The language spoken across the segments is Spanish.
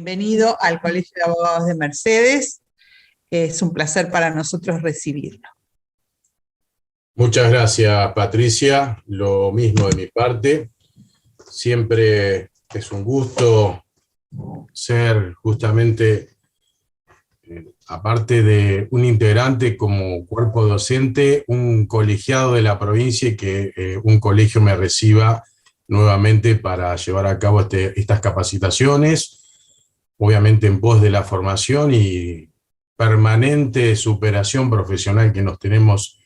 Bienvenido al Colegio de Abogados de Mercedes. Es un placer para nosotros recibirlo. Muchas gracias, Patricia. Lo mismo de mi parte. Siempre es un gusto ser justamente, aparte de un integrante como cuerpo docente, un colegiado de la provincia y que un colegio me reciba nuevamente para llevar a cabo estas capacitaciones, obviamente en pos de la formación y permanente superación profesional que nos tenemos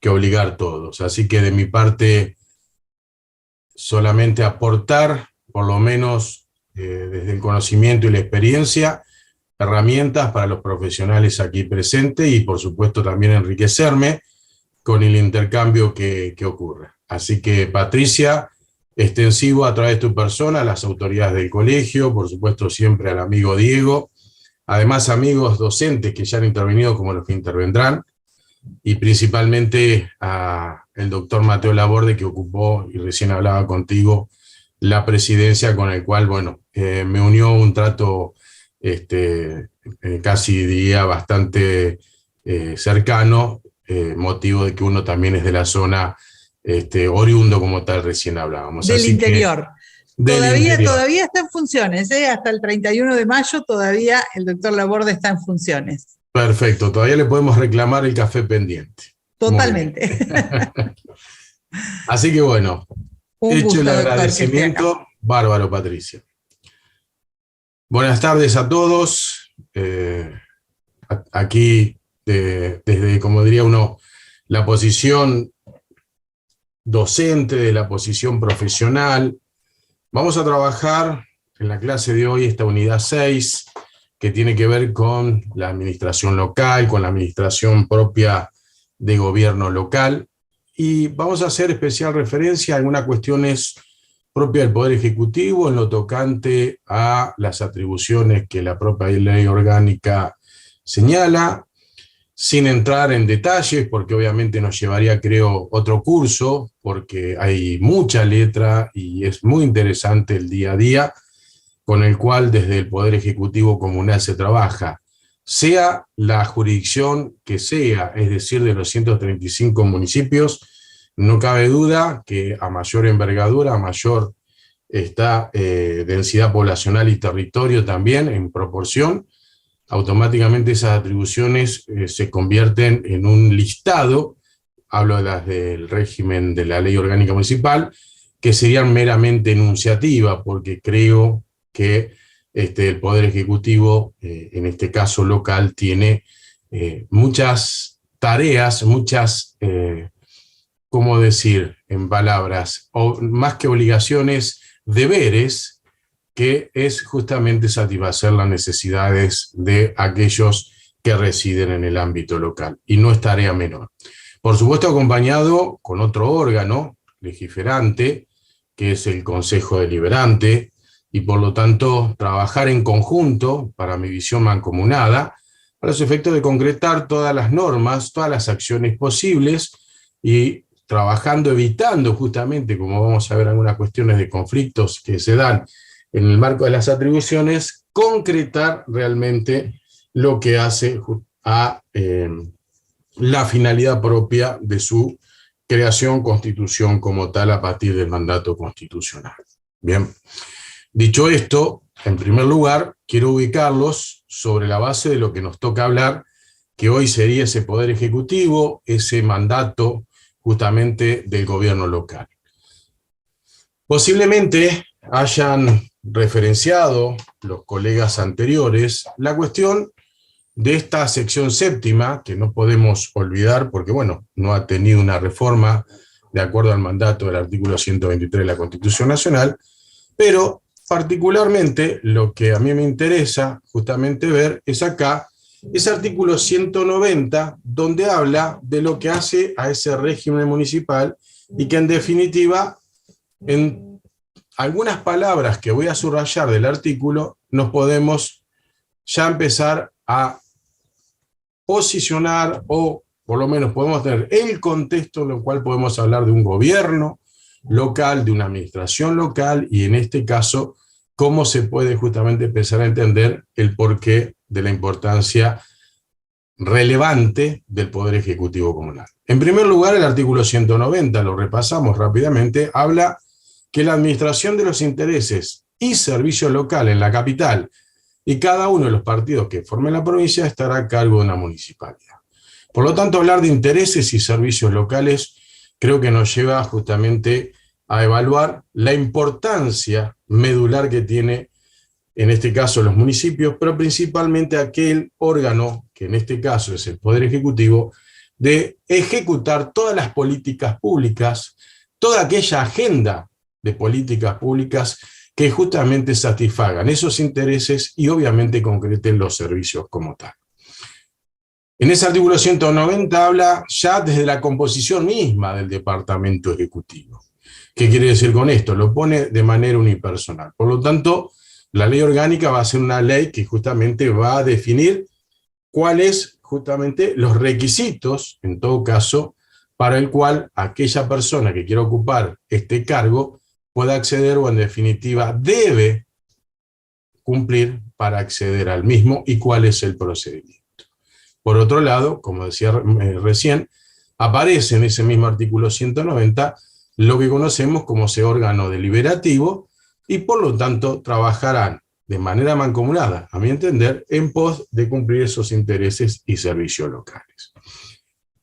que obligar todos. Así que de mi parte, solamente aportar, por lo menos desde el conocimiento y la experiencia, herramientas para los profesionales aquí presentes y por supuesto también enriquecerme con el intercambio que ocurre. Así que, Patricia, extensivo a través de tu persona a las autoridades del colegio, por supuesto siempre al amigo Diego, además amigos docentes que ya han intervenido como los que intervendrán, y principalmente al doctor Mateo Laborde, que ocupó, y recién hablaba contigo, la presidencia, con el cual, bueno, me unió un trato casi diría bastante cercano, motivo de que uno también es de la zona oriundo como tal, recién hablábamos. Del Así interior. Interior. Todavía está en funciones, hasta el 31 de mayo todavía el doctor Laborde está en funciones. Perfecto, todavía le podemos reclamar el café pendiente. Totalmente. Así que bueno, hecho el agradecimiento, bárbaro, Patricia. Buenas tardes a todos. Aquí, desde, como diría uno, la posición docente, de la posición profesional, vamos a trabajar en la clase de hoy esta unidad 6, que tiene que ver con la administración local, con la administración propia de gobierno local, y vamos a hacer especial referencia a algunas cuestiones propias del Poder Ejecutivo en lo tocante a las atribuciones que la propia ley orgánica señala, sin entrar en detalles, porque obviamente nos llevaría, creo, otro curso, porque hay mucha letra y es muy interesante el día a día con el cual desde el Poder Ejecutivo Comunal se trabaja, sea la jurisdicción que sea, es decir, de los 135 municipios, no cabe duda que a mayor envergadura, a mayor densidad poblacional y territorio también en proporción, automáticamente esas atribuciones se convierten en un listado, hablo de las del régimen de la ley orgánica municipal, que serían meramente enunciativas, porque creo que el Poder Ejecutivo, en este caso local, tiene muchas tareas, muchas, ¿cómo decir en palabras? Más que obligaciones, deberes, que es justamente satisfacer las necesidades de aquellos que residen en el ámbito local, y no es tarea menor. Por supuesto acompañado con otro órgano legiferante, que es el Consejo Deliberante, y por lo tanto trabajar en conjunto, para mi visión mancomunada, para los efectos de concretar todas las normas, todas las acciones posibles, y trabajando, evitando justamente, como vamos a ver algunas cuestiones de conflictos que se dan en el marco de las atribuciones, concretar realmente lo que hace a la finalidad propia de su creación, constitución como tal, a partir del mandato constitucional. Bien, dicho esto, en primer lugar, quiero ubicarlos sobre la base de lo que nos toca hablar, que hoy sería ese Poder Ejecutivo, ese mandato justamente del gobierno local. Posiblemente hayan referenciado los colegas anteriores la cuestión de esta sección séptima, que no podemos olvidar porque, bueno, no ha tenido una reforma de acuerdo al mandato del artículo 123 de la Constitución Nacional, pero particularmente lo que a mí me interesa justamente ver es acá, ese artículo 190, donde habla de lo que hace a ese régimen municipal y que en definitiva, en algunas palabras que voy a subrayar del artículo, nos podemos ya empezar a posicionar, o por lo menos podemos tener el contexto en el cual podemos hablar de un gobierno local, de una administración local, y en este caso cómo se puede justamente empezar a entender el porqué de la importancia relevante del Poder Ejecutivo Comunal. En primer lugar, el artículo 190, lo repasamos rápidamente, habla que la administración de los intereses y servicios locales en la capital y cada uno de los partidos que formen la provincia estará a cargo de una municipalidad. Por lo tanto, hablar de intereses y servicios locales creo que nos lleva justamente a evaluar la importancia medular que tiene, en este caso, los municipios, pero principalmente aquel órgano, que en este caso es el Poder Ejecutivo, de ejecutar todas las políticas públicas, toda aquella agenda de políticas públicas que justamente satisfagan esos intereses y obviamente concreten los servicios como tal. En ese artículo 190 habla ya desde la composición misma del Departamento Ejecutivo. ¿Qué quiere decir con esto? Lo pone de manera unipersonal. Por lo tanto, la ley orgánica va a ser una ley que justamente va a definir cuáles justamente los requisitos, en todo caso, para el cual aquella persona que quiera ocupar este cargo pueda acceder o en definitiva debe cumplir para acceder al mismo y cuál es el procedimiento. Por otro lado, como decía recién, aparece en ese mismo artículo 190 lo que conocemos como ese órgano deliberativo y por lo tanto trabajarán de manera mancomunada, a mi entender, en pos de cumplir esos intereses y servicios locales.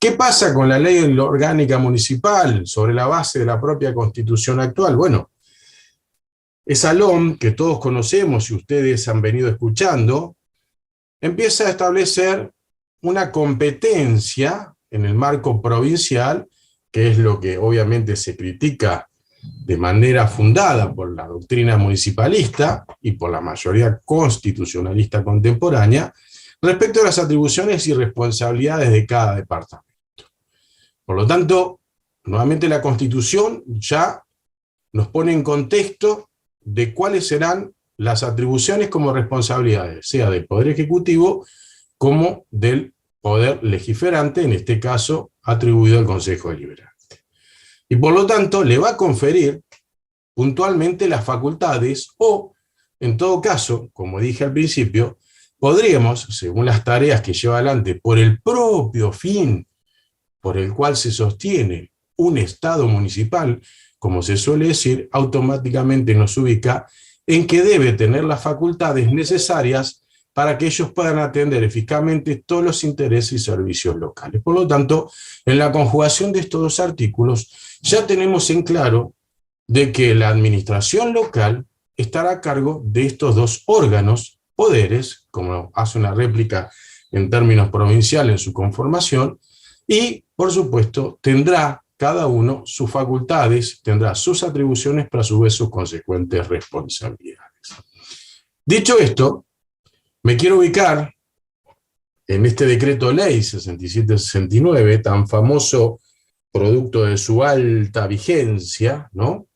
¿Qué pasa con la ley orgánica municipal sobre la base de la propia Constitución actual? Bueno, esa LOM que todos conocemos y ustedes han venido escuchando, empieza a establecer una competencia en el marco provincial, que es lo que obviamente se critica de manera fundada por la doctrina municipalista y por la mayoría constitucionalista contemporánea, respecto a las atribuciones y responsabilidades de cada departamento. Por lo tanto, nuevamente la Constitución ya nos pone en contexto de cuáles serán las atribuciones como responsabilidades, sea del Poder Ejecutivo como del Poder Legiferante, en este caso atribuido al Consejo Deliberante. Y por lo tanto le va a conferir puntualmente las facultades o, en todo caso, como dije al principio, podríamos, según las tareas que lleva adelante por el propio fin por el cual se sostiene un Estado municipal, como se suele decir, automáticamente nos ubica en que debe tener las facultades necesarias para que ellos puedan atender eficazmente todos los intereses y servicios locales. Por lo tanto, en la conjugación de estos dos artículos, ya tenemos en claro de que la administración local estará a cargo de estos dos órganos, poderes, como hace una réplica en términos provinciales en su conformación, y, por supuesto, tendrá cada uno sus facultades, tendrá sus atribuciones, pero a su vez sus consecuentes responsabilidades. Dicho esto, me quiero ubicar en este decreto ley 6769, tan famoso producto de su alta vigencia, ¿no?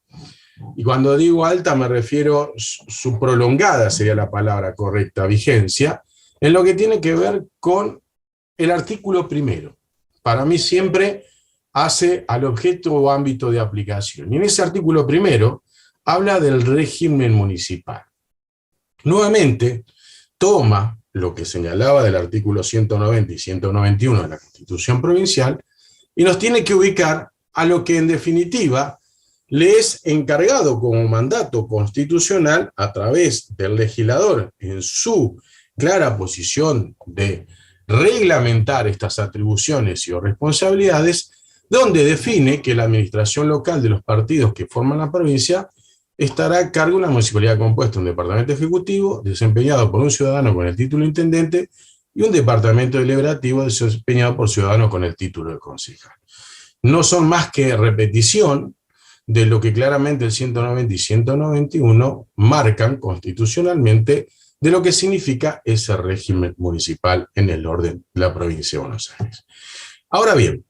Y cuando digo alta me refiero su prolongada, sería la palabra correcta, vigencia, en lo que tiene que ver con el artículo primero. Para mí siempre hace al objeto o ámbito de aplicación. Y en ese artículo primero habla del régimen municipal. Nuevamente, toma lo que señalaba del artículo 190 y 191 de la Constitución Provincial y nos tiene que ubicar a lo que en definitiva le es encargado como mandato constitucional a través del legislador en su clara posición de reglamentar estas atribuciones y o responsabilidades, donde define que la administración local de los partidos que forman la provincia estará a cargo de una municipalidad compuesta, un departamento ejecutivo desempeñado por un ciudadano con el título de intendente y un departamento deliberativo desempeñado por ciudadanos con el título de concejal. No son más que repetición de lo que claramente el 190 y 191 marcan constitucionalmente de lo que significa ese régimen municipal en el orden de la provincia de Buenos Aires. Ahora bien,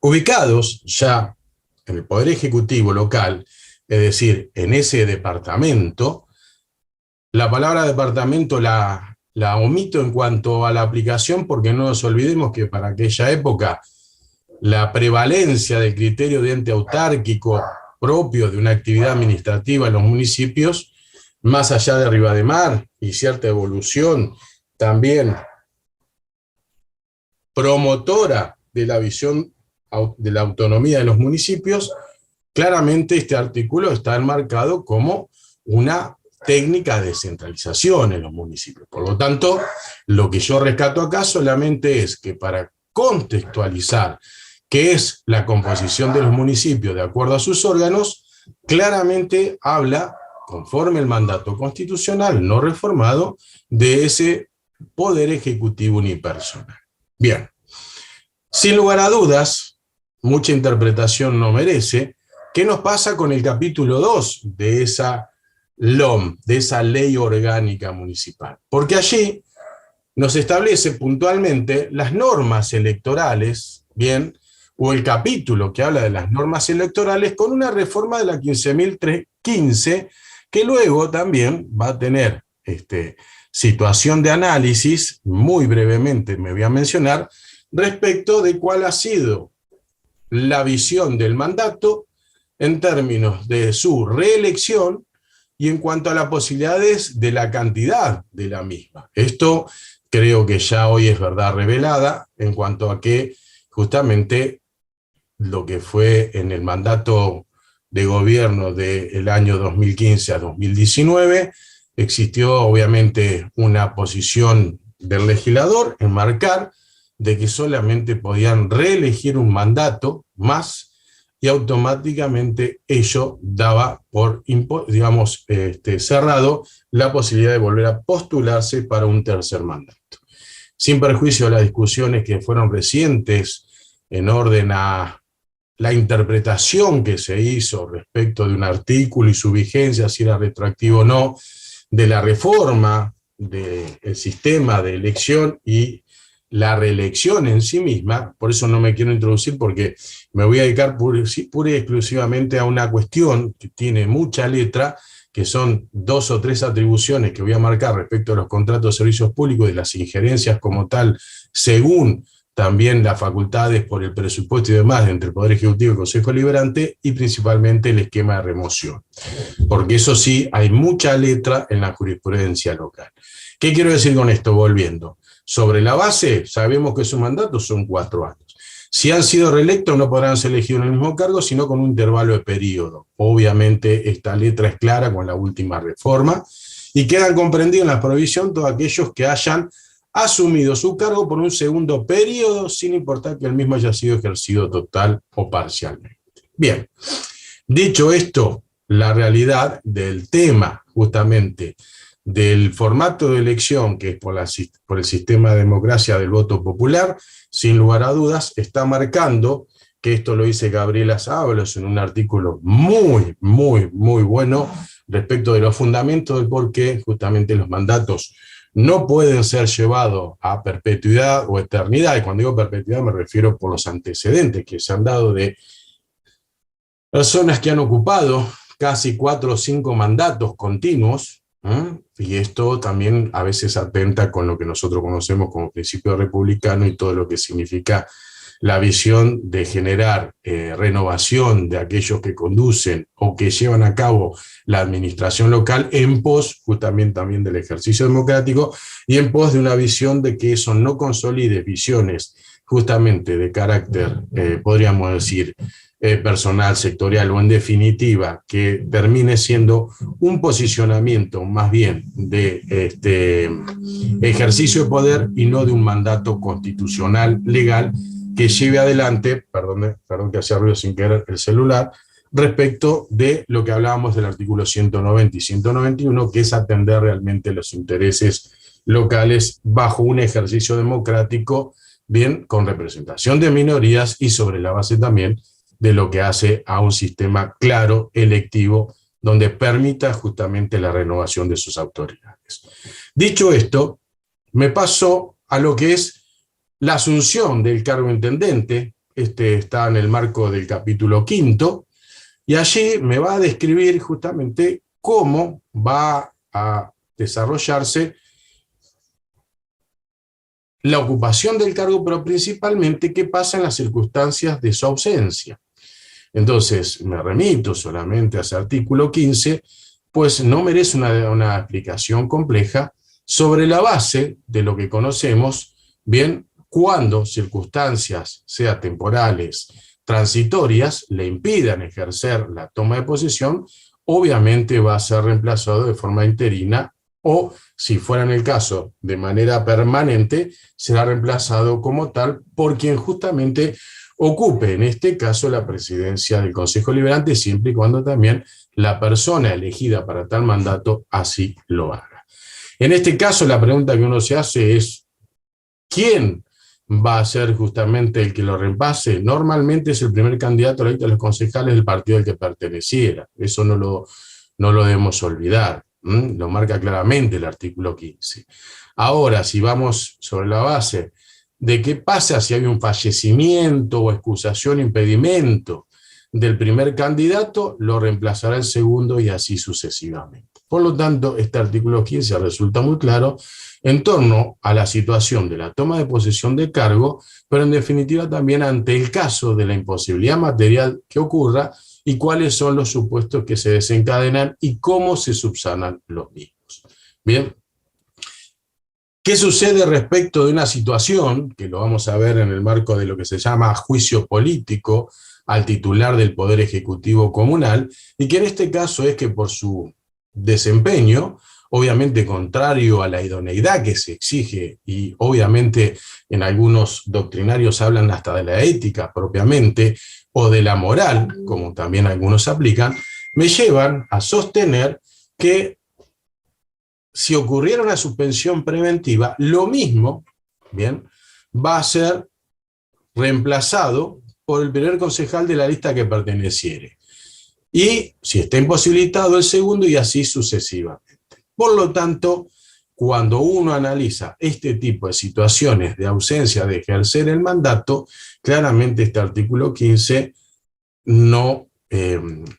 ubicados ya en el Poder Ejecutivo local, es decir, en ese departamento, la palabra departamento la omito en cuanto a la aplicación porque no nos olvidemos que para aquella época la prevalencia del criterio de ente autárquico propio de una actividad administrativa en los municipios más allá de Rivademar y cierta evolución también promotora de la visión de la autonomía de los municipios, claramente este artículo está enmarcado como una técnica de descentralización en los municipios. Por lo tanto, lo que yo rescato acá solamente es que para contextualizar qué es la composición de los municipios de acuerdo a sus órganos, claramente habla, conforme el mandato constitucional no reformado, de ese poder ejecutivo unipersonal. Bien, sin lugar a dudas, mucha interpretación no merece. ¿Qué nos pasa con el capítulo 2 de esa LOM, de esa Ley Orgánica Municipal? Porque allí nos establece puntualmente las normas electorales, bien, o el capítulo que habla de las normas electorales con una reforma de la 15.315, que luego también va a tener situación de análisis, muy brevemente me voy a mencionar, respecto de cuál ha sido la visión del mandato en términos de su reelección y en cuanto a las posibilidades de la cantidad de la misma. Esto creo que ya hoy es verdad revelada en cuanto a que justamente lo que fue en el mandato de gobierno del año 2015 a 2019, existió obviamente una posición del legislador en marcar de que solamente podían reelegir un mandato más y automáticamente ello daba por, digamos, cerrado la posibilidad de volver a postularse para un tercer mandato. Sin perjuicio de las discusiones que fueron recientes en orden a la interpretación que se hizo respecto de un artículo y su vigencia, si era retroactivo o no, de la reforma del sistema de elección y la reelección en sí misma, por eso no me quiero introducir porque me voy a dedicar pura y exclusivamente a una cuestión que tiene mucha letra, que son 2 o 3 atribuciones que voy a marcar respecto a los contratos de servicios públicos y las injerencias como tal, según también las facultades por el presupuesto y demás entre el Poder Ejecutivo y el Consejo Deliberante, y principalmente el esquema de remoción. Porque eso sí, hay mucha letra en la jurisprudencia local. ¿Qué quiero decir con esto? Volviendo. Sobre la base, sabemos que su mandato son 4 años. Si han sido reelectos, no podrán ser elegidos en el mismo cargo, sino con un intervalo de periodo. Obviamente, esta letra es clara con la última reforma, y quedan comprendidos en la prohibición todos aquellos que hayan asumido su cargo por un segundo periodo, sin importar que el mismo haya sido ejercido total o parcialmente. Bien, dicho esto, la realidad del tema, justamente, del formato de elección, que es por el sistema de democracia del voto popular, sin lugar a dudas, está marcando, que esto lo dice Gabriela Sábalos en un artículo muy bueno, respecto de los fundamentos del por qué justamente los mandatos no pueden ser llevados a perpetuidad o eternidad, y cuando digo perpetuidad me refiero por los antecedentes que se han dado de personas que han ocupado casi 4 o 5 mandatos continuos, y esto también a veces atenta con lo que nosotros conocemos como principio republicano y todo lo que significa la visión de generar renovación de aquellos que conducen o que llevan a cabo la administración local en pos justamente también del ejercicio democrático y en pos de una visión de que eso no consolide visiones justamente de carácter, podríamos decir, personal, sectorial o en definitiva, que termine siendo un posicionamiento más bien de ejercicio de poder y no de un mandato constitucional legal que lleve adelante, perdón que hacía ruido sin querer el celular, respecto de lo que hablábamos del artículo 190 y 191, que es atender realmente los intereses locales bajo un ejercicio democrático, bien, con representación de minorías y sobre la base también de lo que hace a un sistema claro, electivo, donde permita justamente la renovación de sus autoridades. Dicho esto, me paso a lo que es la asunción del cargo de intendente. Está en el marco del capítulo 5, y allí me va a describir justamente cómo va a desarrollarse la ocupación del cargo, pero principalmente qué pasa en las circunstancias de su ausencia. Entonces, me remito solamente a ese artículo 15, pues no merece una explicación compleja sobre la base de lo que conocemos, bien, cuando circunstancias, sea temporales, transitorias, le impidan ejercer la toma de posesión, obviamente va a ser reemplazado de forma interina o, si fuera en el caso de manera permanente, será reemplazado como tal por quien justamente ocupe, en este caso, la presidencia del Consejo Deliberante, siempre y cuando también la persona elegida para tal mandato así lo haga. En este caso, la pregunta que uno se hace es, ¿quién va a ser justamente el que lo reemplace? Normalmente es el primer candidato a la lista de los concejales del partido al que perteneciera. Eso no lo debemos olvidar. Lo marca claramente el artículo 15. Ahora, si vamos sobre la base de qué pasa si hay un fallecimiento o excusación, impedimento del primer candidato, lo reemplazará el segundo y así sucesivamente. Por lo tanto, este artículo 15 resulta muy claro en torno a la situación de la toma de posesión de cargo, pero en definitiva también ante el caso de la imposibilidad material que ocurra y cuáles son los supuestos que se desencadenan y cómo se subsanan los mismos. Bien. ¿Qué sucede respecto de una situación, que lo vamos a ver en el marco de lo que se llama juicio político al titular del Poder Ejecutivo Comunal, y que en este caso es que por su desempeño, obviamente contrario a la idoneidad que se exige, y obviamente en algunos doctrinarios hablan hasta de la ética propiamente, o de la moral, como también algunos aplican, me llevan a sostener que si ocurriera una suspensión preventiva, lo mismo, bien, va a ser reemplazado por el primer concejal de la lista que perteneciere. Y si está imposibilitado el segundo y así sucesivamente. Por lo tanto, cuando uno analiza este tipo de situaciones de ausencia de ejercer el mandato, claramente este artículo 15 no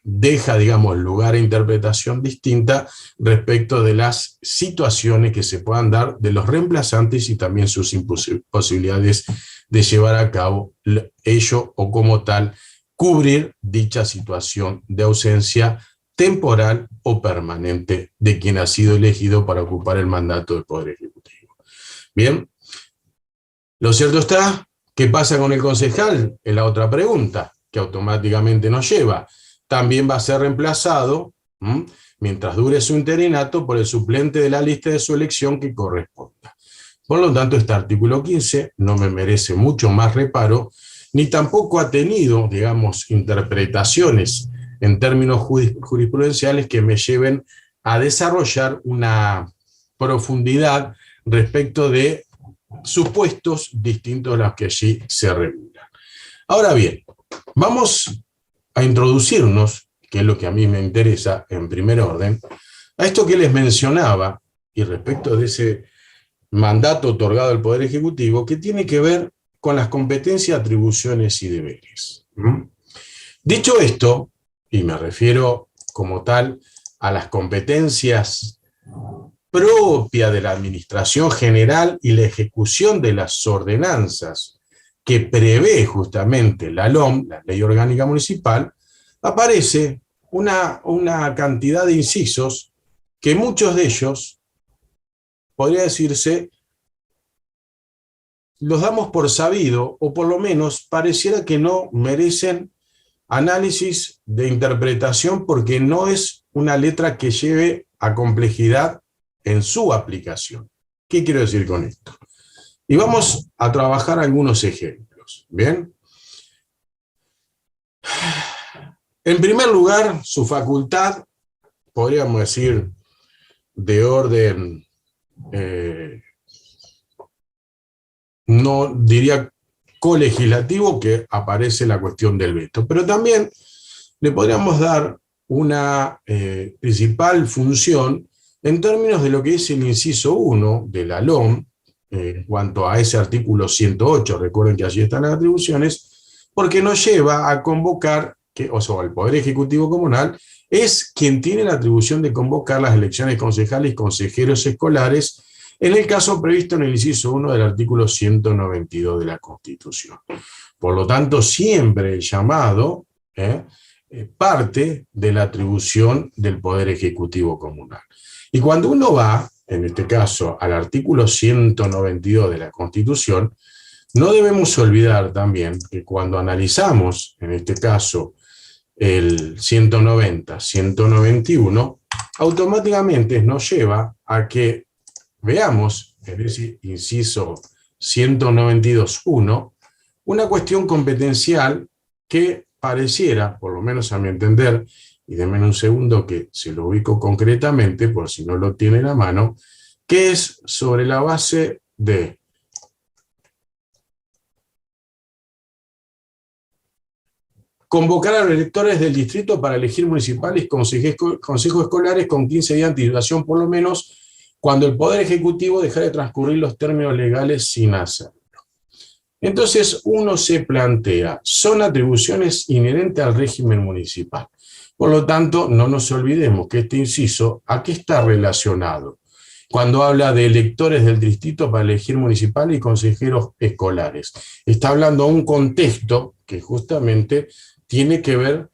deja, digamos, lugar a interpretación distinta respecto de las situaciones que se puedan dar de los reemplazantes y también sus posibilidades de llevar a cabo ello o como tal cubrir dicha situación de ausencia temporal o permanente de quien ha sido elegido para ocupar el mandato del Poder Ejecutivo. Bien, lo cierto está, ¿qué pasa con el concejal? Es la otra pregunta que automáticamente nos lleva. También va a ser reemplazado, mientras dure su interinato, por el suplente de la lista de su elección que corresponda. Por lo tanto, este artículo 15 no me merece mucho más reparo, ni tampoco ha tenido, digamos, interpretaciones en términos jurisprudenciales que me lleven a desarrollar una profundidad respecto de supuestos distintos a los que allí se regulan. Ahora bien, vamos a introducirnos, que es lo que a mí me interesa en primer orden, a esto que les mencionaba, y respecto de ese mandato otorgado al Poder Ejecutivo, que tiene que ver con las competencias, atribuciones y deberes. Dicho esto, y me refiero como tal a las competencias propias de la Administración General y la ejecución de las ordenanzas que prevé justamente la LOM, la Ley Orgánica Municipal, aparece una cantidad de incisos que muchos de ellos, podría decirse, los damos por sabido, o por lo menos pareciera que no merecen análisis de interpretación porque no es una letra que lleve a complejidad en su aplicación. ¿Qué quiero decir con esto? Y vamos a trabajar algunos ejemplos, ¿bien? En primer lugar, su facultad, podríamos decir, de orden, no diría colegislativo, que aparece la cuestión del veto, pero también le podríamos dar una principal función en términos de lo que es el inciso 1 de la LOM, en cuanto a ese artículo 108, recuerden que allí están las atribuciones, porque nos lleva a convocar, o sea, el Poder Ejecutivo Comunal es quien tiene la atribución de convocar las elecciones concejales y consejeros escolares, en el caso previsto en el inciso 1 del artículo 192 de la Constitución. Por lo tanto, siempre el llamado parte de la atribución del Poder Ejecutivo Comunal. Y cuando uno va, en este caso, al artículo 192 de la Constitución, no debemos olvidar también que cuando analizamos, en este caso, el 190, 191, automáticamente nos lleva a que veamos, es decir, inciso 192.1, una cuestión competencial que pareciera, por lo menos a mi entender, y denme un segundo que se lo ubico concretamente, por si no lo tienen a mano, que es sobre la base de convocar a los electores del distrito para elegir municipales y consejos escolares con 15 días de anticipación por lo menos, cuando el Poder Ejecutivo dejara de transcurrir los términos legales sin hacerlo. Entonces uno se plantea, son atribuciones inherentes al régimen municipal. Por lo tanto, no nos olvidemos que este inciso, ¿a qué está relacionado? Cuando habla de electores del distrito para elegir municipales y consejeros escolares. Está hablando de un contexto que justamente tiene que ver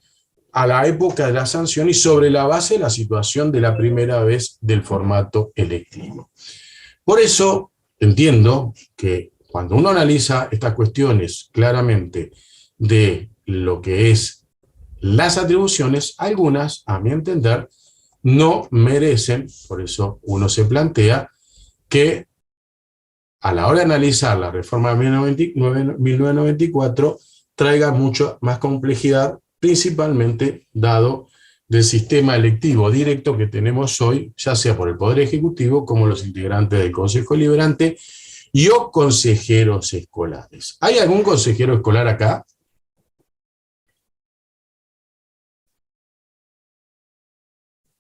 a la época de la sanción y sobre la base de la situación de la primera vez del formato electivo. Por eso entiendo que cuando uno analiza estas cuestiones claramente de lo que es las atribuciones, algunas, a mi entender, no merecen, por eso uno se plantea que a la hora de analizar la reforma de 1994 traiga mucho más complejidad, principalmente dado del sistema electivo directo que tenemos hoy, ya sea por el Poder Ejecutivo como los integrantes del Consejo Deliberante y o consejeros escolares. ¿Hay algún consejero escolar acá?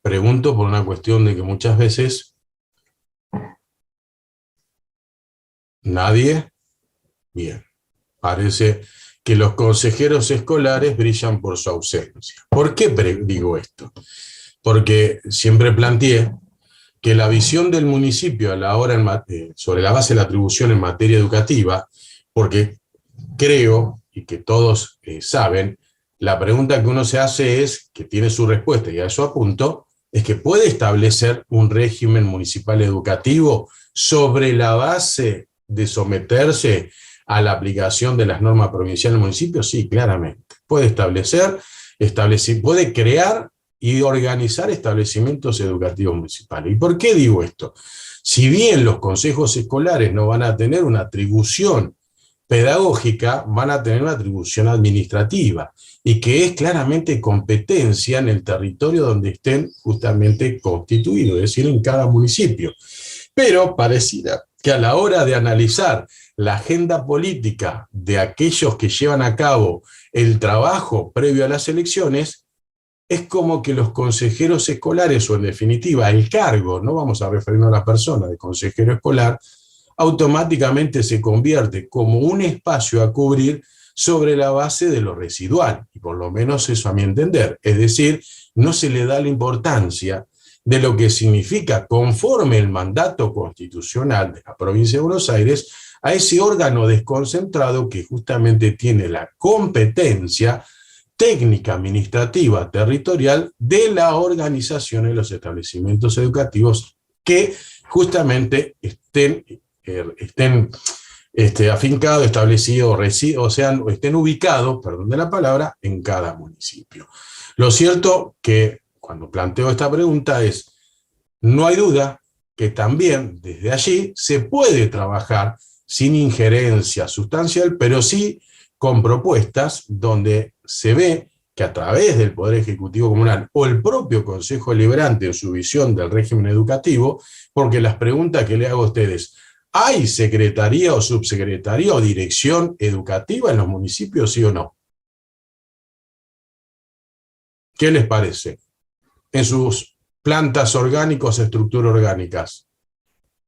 Pregunto por una cuestión de que muchas veces nadie. Bien, parece que los consejeros escolares brillan por su ausencia. ¿Por qué digo esto? Porque siempre planteé que la visión del municipio a la hora sobre la base de la atribución en materia educativa, porque creo, y que todos saben, la pregunta que uno se hace es, que tiene su respuesta, y a eso apunto, es que puede establecer un régimen municipal educativo sobre la base de someterse a la aplicación de las normas provinciales del municipio. Sí, claramente. Puede establecer, puede crear y organizar establecimientos educativos municipales. ¿Y por qué digo esto? Si bien los consejos escolares no van a tener una atribución pedagógica, van a tener una atribución administrativa, y que es claramente competencia en el territorio donde estén justamente constituidos, es decir, en cada municipio. Pero pareciera que a la hora de analizar la agenda política de aquellos que llevan a cabo el trabajo previo a las elecciones, es como que los consejeros escolares, o en definitiva el cargo, no vamos a referirnos a la persona de consejero escolar, automáticamente se convierte como un espacio a cubrir sobre la base de lo residual, y por lo menos eso a mi entender, es decir, no se le da la importancia de lo que significa, conforme el mandato constitucional de la provincia de Buenos Aires, a ese órgano desconcentrado que justamente tiene la competencia técnica, administrativa, territorial de la organización de los establecimientos educativos que justamente estén afincados, establecidos, o sea, estén ubicados, perdón de la palabra, en cada municipio. Lo cierto que cuando planteo esta pregunta es, no hay duda que también desde allí se puede trabajar sin injerencia sustancial, pero sí con propuestas donde se ve que a través del Poder Ejecutivo Comunal o el propio Consejo Deliberante en su visión del régimen educativo, porque las preguntas que le hago a ustedes, ¿hay secretaría o subsecretaría o dirección educativa en los municipios, sí o no? ¿Qué les parece? En sus plantas orgánicas, estructuras orgánicas.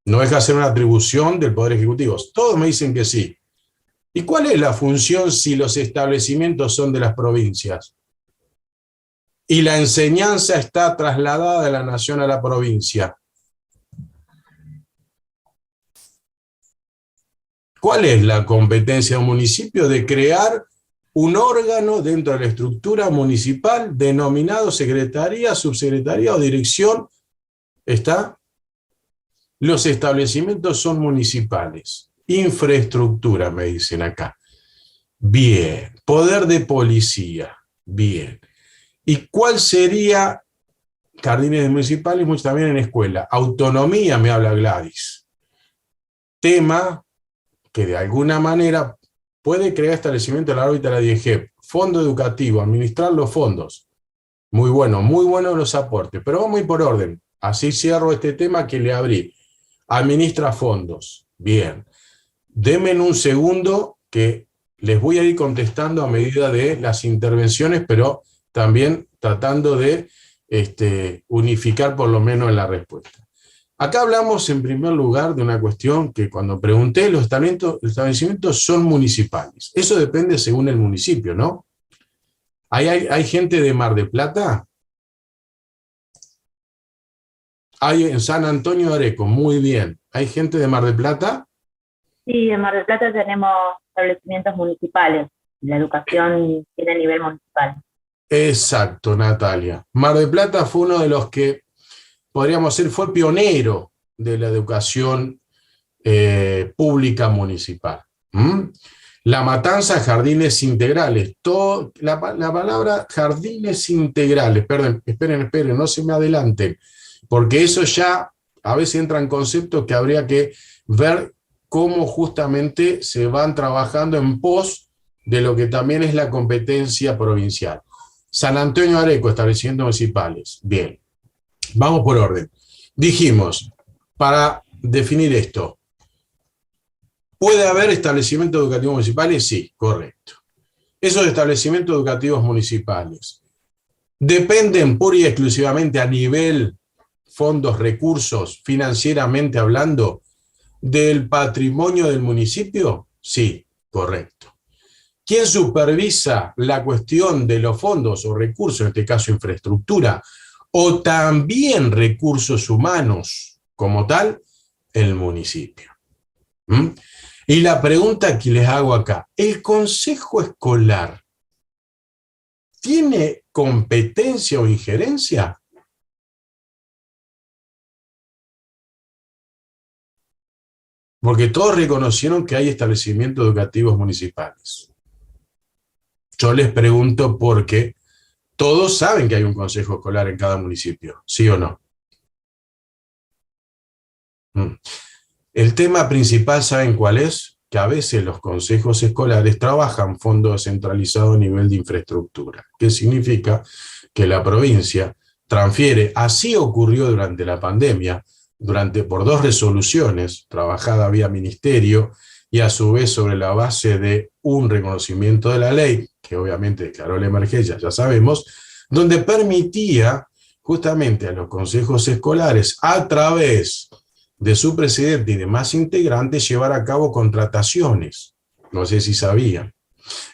No deja de ser una atribución del Poder Ejecutivo. Todos me dicen que sí. ¿Y cuál es la función si los establecimientos son de las provincias? Y la enseñanza está trasladada de la nación a la provincia. ¿Cuál es la competencia de un municipio de crear un órgano dentro de la estructura municipal denominado secretaría, subsecretaría o dirección. ¿Está? Los establecimientos son municipales. Infraestructura, me dicen acá. Bien. Poder de policía. Bien. ¿Y cuál sería jardines municipales? Mucho también en escuela. Autonomía, me habla Gladys. Tema que de alguna manera puede crear establecimiento de la órbita de la DIEGEP. Fondo educativo, administrar los fondos. Muy bueno los aportes. Pero vamos a ir por orden. Así cierro este tema que le abrí. Administra fondos. Bien. Denme en un segundo que les voy a ir contestando a medida de las intervenciones, pero también tratando de unificar por lo menos en la respuesta. Acá hablamos en primer lugar de una cuestión que cuando pregunté, los establecimientos son municipales. Eso depende según el municipio, ¿no? ¿Hay gente de Mar del Plata? Hay en San Antonio de Areco, muy bien. ¿Hay gente de Mar del Plata? Sí, en Mar del Plata tenemos establecimientos municipales. La educación tiene nivel municipal. Exacto, Natalia. Mar del Plata fue uno de los que, podríamos decir, fue pionero de la educación pública municipal. La Matanza, jardines integrales. La palabra jardines integrales, perdón, esperen, no se me adelanten, porque eso ya a veces entra en conceptos que habría que ver cómo justamente se van trabajando en pos de lo que también es la competencia provincial. San Antonio de Areco, establecimientos municipales. Bien, vamos por orden. Dijimos, para definir esto, ¿puede haber establecimientos educativos municipales? Sí, correcto. Esos establecimientos educativos municipales dependen pura y exclusivamente a nivel fondos, recursos, financieramente hablando, del patrimonio del municipio. Sí, correcto. ¿Quién supervisa la cuestión de los fondos o recursos, en este caso infraestructura, o también recursos humanos como tal? El municipio. Y la pregunta que les hago acá, ¿el consejo escolar tiene competencia o injerencia? Porque todos reconocieron que hay establecimientos educativos municipales. Yo les pregunto porque todos saben que hay un consejo escolar en cada municipio, ¿sí o no? El tema principal, ¿saben cuál es? Que a veces los consejos escolares trabajan fondos descentralizados a nivel de infraestructura. ¿Qué significa? Que la provincia transfiere, así ocurrió durante la pandemia, por 2 resoluciones, trabajada vía ministerio, y a su vez sobre la base de un reconocimiento de la ley, que obviamente declaró la emergencia, ya sabemos, donde permitía justamente a los consejos escolares, a través de su presidente y demás integrantes, llevar a cabo contrataciones. No sé si sabían.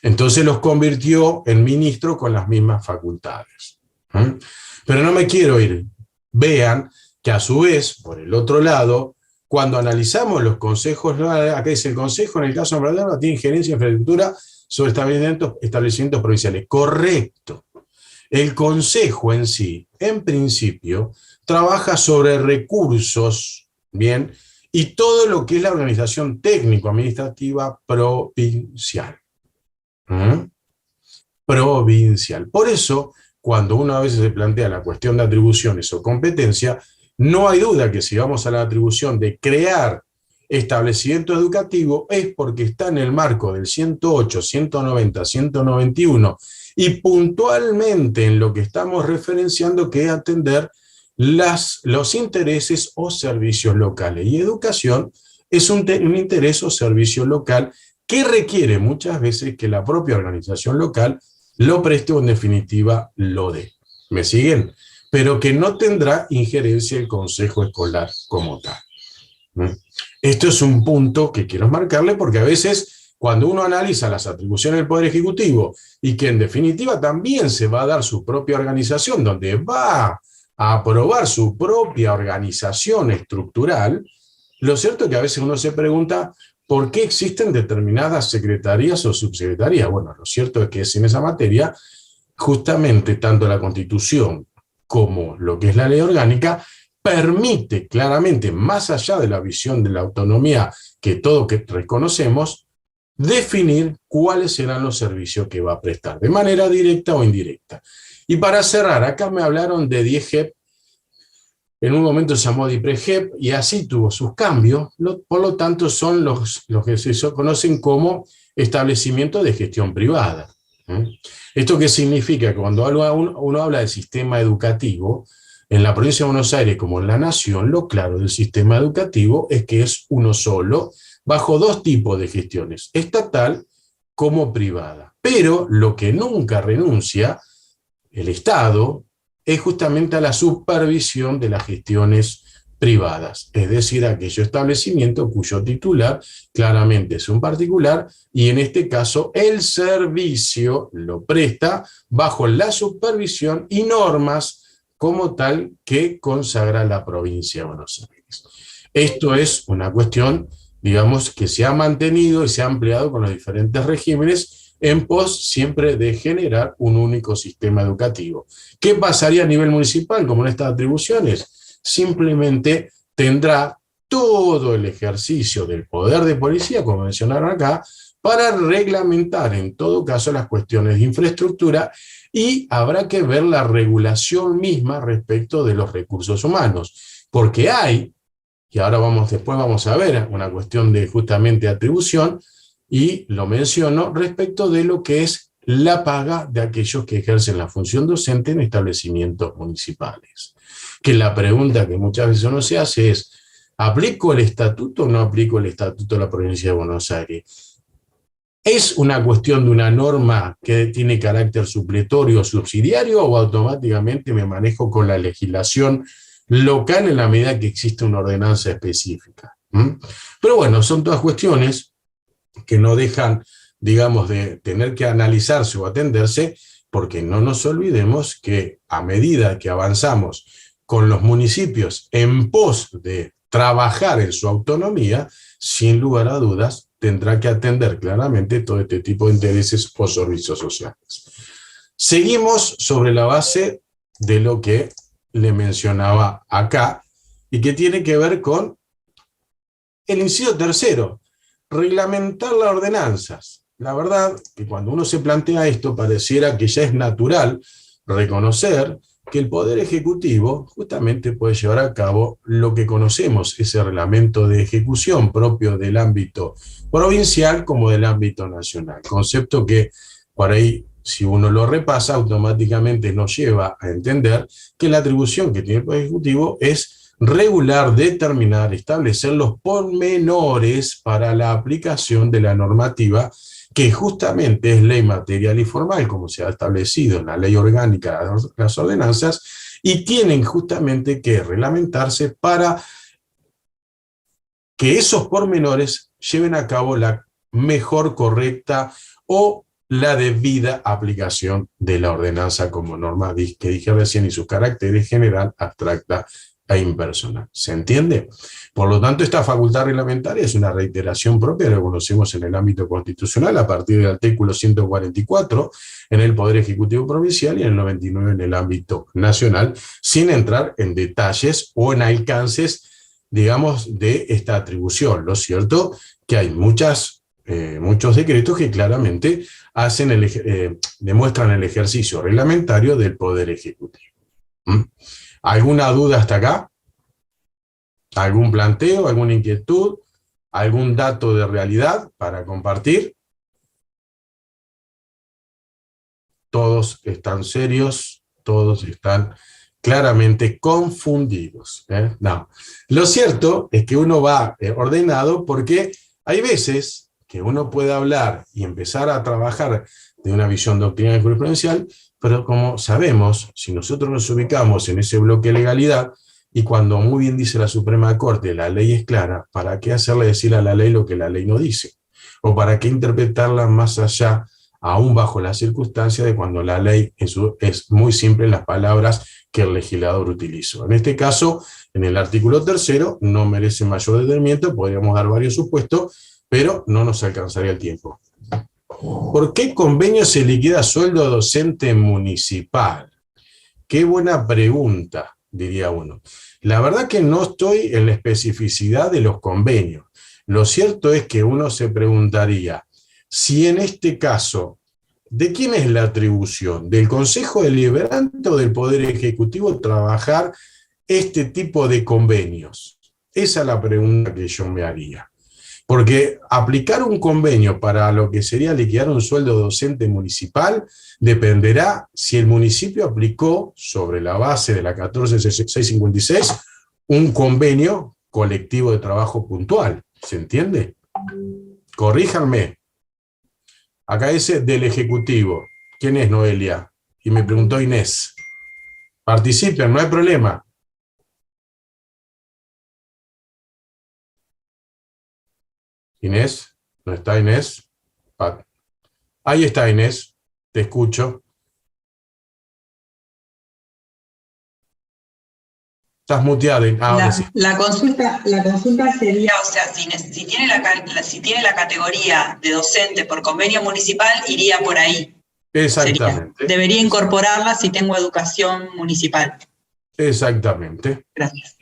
Entonces los convirtió en ministros con las mismas facultades. Pero no me quiero ir. Vean que a su vez, por el otro lado, cuando analizamos los consejos, acá dice el consejo, en el caso de Mar no tiene injerencia en infraestructura sobre establecimientos provinciales. Correcto. El consejo en sí, en principio, trabaja sobre recursos, bien, y todo lo que es la organización técnico-administrativa provincial. Provincial. Por eso, cuando uno a veces se plantea la cuestión de atribuciones o competencia, no hay duda que si vamos a la atribución de crear establecimiento educativo es porque está en el marco del 108, 190, 191 y puntualmente en lo que estamos referenciando que es atender los intereses o servicios locales. Y educación es un interés o servicio local que requiere muchas veces que la propia organización local lo preste o en definitiva lo dé. ¿Me siguen? Pero que no tendrá injerencia el consejo escolar como tal. Esto es un punto que quiero marcarle porque a veces cuando uno analiza las atribuciones del Poder Ejecutivo y que en definitiva también se va a dar su propia organización, donde va a aprobar su propia organización estructural, lo cierto es que a veces uno se pregunta por qué existen determinadas secretarías o subsecretarías. Bueno, lo cierto es que es en esa materia, justamente tanto la Constitución como lo que es la ley orgánica, permite claramente, más allá de la visión de la autonomía que todos reconocemos, definir cuáles serán los servicios que va a prestar, de manera directa o indirecta. Y para cerrar, acá me hablaron de DIEGEP, en un momento se llamó DIPREGEP, y así tuvo sus cambios, por lo tanto son los que se conocen como establecimientos de gestión privada. ¿Esto qué significa? Que cuando uno habla del sistema educativo, en la provincia de Buenos Aires como en la nación, lo claro del sistema educativo es que es uno solo, bajo dos tipos de gestiones, estatal como privada. Pero lo que nunca renuncia el Estado es justamente a la supervisión de las gestiones privadas, es decir, aquello establecimiento cuyo titular claramente es un particular y en este caso el servicio lo presta bajo la supervisión y normas como tal que consagra la provincia de Buenos Aires. Esto es una cuestión, digamos, que se ha mantenido y se ha ampliado con los diferentes regímenes en pos siempre de generar un único sistema educativo. ¿Qué pasaría a nivel municipal como en estas atribuciones? Simplemente tendrá todo el ejercicio del poder de policía, como mencionaron acá, para reglamentar en todo caso las cuestiones de infraestructura y habrá que ver la regulación misma respecto de los recursos humanos, porque hay, y ahora después vamos a ver una cuestión de justamente atribución, y lo menciono respecto de lo que es la paga de aquellos que ejercen la función docente en establecimientos municipales. Que la pregunta que muchas veces uno se hace es, ¿aplico el estatuto o no aplico el estatuto de la provincia de Buenos Aires? ¿Es una cuestión de una norma que tiene carácter supletorio o subsidiario o automáticamente me manejo con la legislación local en la medida que existe una ordenanza específica? Pero bueno, son todas cuestiones que no dejan, digamos, de tener que analizarse o atenderse, porque no nos olvidemos que a medida que avanzamos con los municipios en pos de trabajar en su autonomía, sin lugar a dudas, tendrá que atender claramente todo este tipo de intereses o servicios sociales. Seguimos sobre la base de lo que le mencionaba acá, y que tiene que ver con el inciso tercero, reglamentar las ordenanzas. La verdad que cuando uno se plantea esto, pareciera que ya es natural reconocer que el Poder Ejecutivo justamente puede llevar a cabo lo que conocemos, ese reglamento de ejecución propio del ámbito provincial como del ámbito nacional. Concepto que por ahí, si uno lo repasa, automáticamente nos lleva a entender que la atribución que tiene el Poder Ejecutivo es regular, determinar, establecer los pormenores para la aplicación de la normativa, que justamente es ley material y formal, como se ha establecido en la ley orgánica de las ordenanzas, y tienen justamente que reglamentarse para que esos pormenores lleven a cabo la mejor, correcta o la debida aplicación de la ordenanza como norma que dije recién, y sus caracteres general, abstracta e impersonal. ¿Se entiende? Por lo tanto, esta facultad reglamentaria es una reiteración propia de lo que conocemos en el ámbito constitucional a partir del artículo 144 en el Poder Ejecutivo Provincial y en el 99 en el ámbito nacional, sin entrar en detalles o en alcances, digamos, de esta atribución. Lo cierto que hay muchos decretos que claramente demuestran el ejercicio reglamentario del Poder Ejecutivo. ¿Alguna duda hasta acá? ¿Algún planteo, alguna inquietud, algún dato de realidad para compartir? Todos están serios, todos están claramente confundidos. No. Lo cierto es que uno va ordenado, porque hay veces que uno puede hablar y empezar a trabajar de una visión doctrinal y jurisprudencial, pero como sabemos, si nosotros nos ubicamos en ese bloque de legalidad, y cuando muy bien dice la Suprema Corte, la ley es clara, ¿para qué hacerle decir a la ley lo que la ley no dice? ¿O para qué interpretarla más allá, aún bajo la circunstancia de cuando la ley es muy simple en las palabras que el legislador utilizó? En este caso, en el artículo 3, no merece mayor detenimiento, podríamos dar varios supuestos, pero no nos alcanzaría el tiempo. ¿Por qué convenio se liquida sueldo docente municipal? Qué buena pregunta, diría uno. La verdad que no estoy en la especificidad de los convenios. Lo cierto es que uno se preguntaría si en este caso, ¿de quién es la atribución? ¿Del Consejo Deliberante o del Poder Ejecutivo trabajar este tipo de convenios? Esa es la pregunta que yo me haría. Porque aplicar un convenio para lo que sería liquidar un sueldo docente municipal dependerá si el municipio aplicó, sobre la base de la 14.656, un convenio colectivo de trabajo puntual. ¿Se entiende? Corríjanme. Acá dice del Ejecutivo. ¿Quién es Noelia? Y me preguntó Inés. Participen, no hay problema. Inés, ¿no está Inés? Ahí está Inés, te escucho. Estás muteada. La consulta sería, o sea, si tiene la categoría de docente por convenio municipal, iría por ahí. Exactamente. Debería incorporarla si tengo educación municipal. Exactamente. Gracias.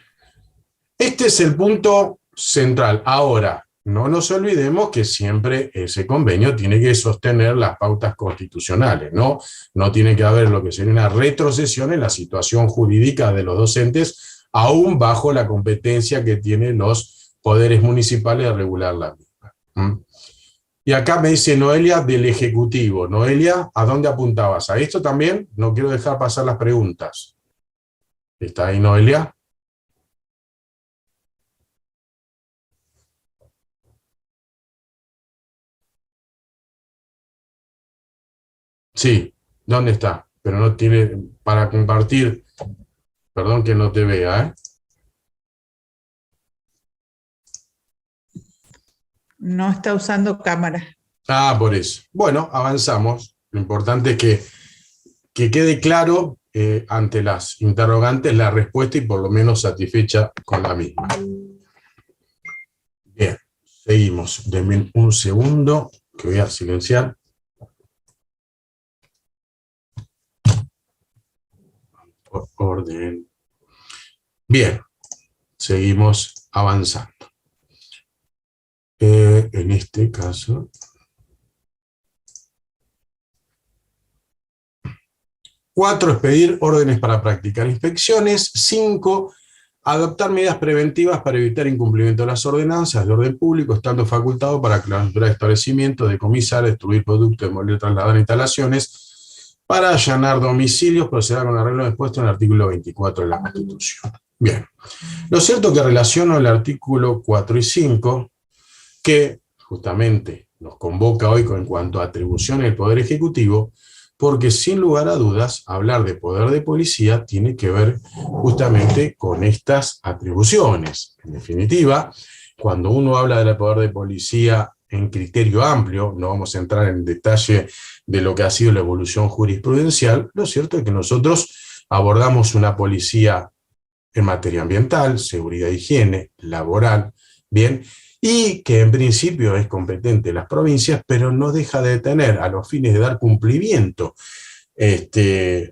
Este es el punto central. Ahora, no nos olvidemos que siempre ese convenio tiene que sostener las pautas constitucionales, ¿no? No tiene que haber lo que sería una retrocesión en la situación jurídica de los docentes, aún bajo la competencia que tienen los poderes municipales de regular la misma. Y acá me dice Noelia del Ejecutivo. Noelia, ¿a dónde apuntabas? A esto también no quiero dejar pasar las preguntas. ¿Está ahí Noelia? Sí, ¿dónde está? Pero no tiene para compartir. Perdón que no te vea, ¿eh? No está usando cámara. Ah, por eso. Bueno, avanzamos. Lo importante es que quede claro ante las interrogantes la respuesta y por lo menos satisfecha con la misma. Bien, seguimos. Denme un segundo que voy a silenciar. Por orden. Bien, seguimos avanzando. En este caso, 4, expedir órdenes para practicar inspecciones. 5, adoptar medidas preventivas para evitar incumplimiento de las ordenanzas de orden público, estando facultado para clausurar establecimientos, decomisar, destruir productos, demoler, trasladar instalaciones, para allanar domicilios, proceder con arreglo dispuesto en el artículo 24 de la Constitución. Bien, lo cierto es que relaciono el artículo 4 y 5, que justamente nos convoca hoy en cuanto a atribuciones del Poder Ejecutivo, porque sin lugar a dudas, hablar de poder de policía tiene que ver justamente con estas atribuciones. En definitiva, cuando uno habla del poder de policía en criterio amplio, no vamos a entrar en detalle de lo que ha sido la evolución jurisprudencial, lo cierto es que nosotros abordamos una policía en materia ambiental, seguridad e higiene, laboral, bien, y que en principio es competente en las provincias, pero no deja de tener a los fines de dar cumplimiento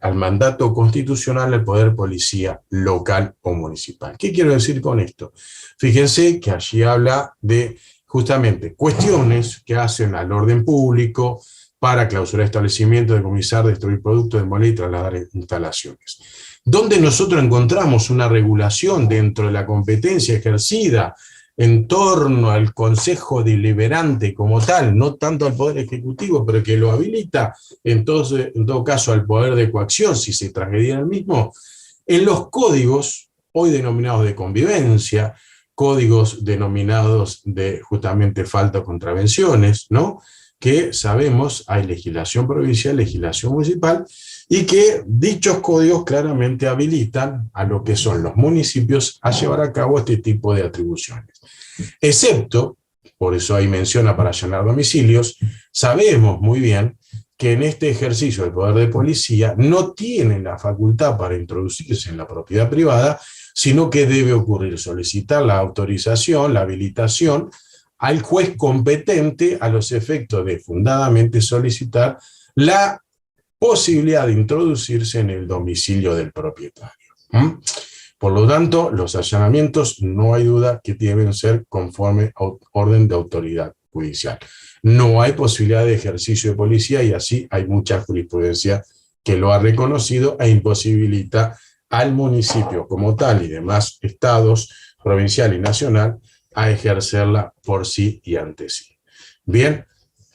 al mandato constitucional del poder policía local o municipal. ¿Qué quiero decir con esto? Fíjense que allí habla de justamente cuestiones que hacen al orden público para clausurar establecimientos, decomisar, destruir productos, demoler y trasladar instalaciones. Donde nosotros encontramos una regulación dentro de la competencia ejercida en torno al Consejo Deliberante como tal, no tanto al Poder Ejecutivo, pero que lo habilita, entonces, en todo caso, al poder de coacción, si se transgredía el mismo, en los códigos, hoy denominados de convivencia, códigos denominados de justamente falta o contravenciones, ¿no? Que sabemos hay legislación provincial, legislación municipal, y que dichos códigos claramente habilitan a lo que son los municipios a llevar a cabo este tipo de atribuciones. Excepto, por eso ahí menciona para allanar domicilios, sabemos muy bien que en este ejercicio del poder de policía no tienen la facultad para introducirse en la propiedad privada, sino que debe ocurrir solicitar la autorización, la habilitación al juez competente a los efectos de fundadamente solicitar la posibilidad de introducirse en el domicilio del propietario. Por lo tanto, los allanamientos no hay duda que deben ser conforme a orden de autoridad judicial. No hay posibilidad de ejercicio de policía y así hay mucha jurisprudencia que lo ha reconocido e imposibilita al municipio como tal y demás estados, provincial y nacional, a ejercerla por sí y ante sí. Bien,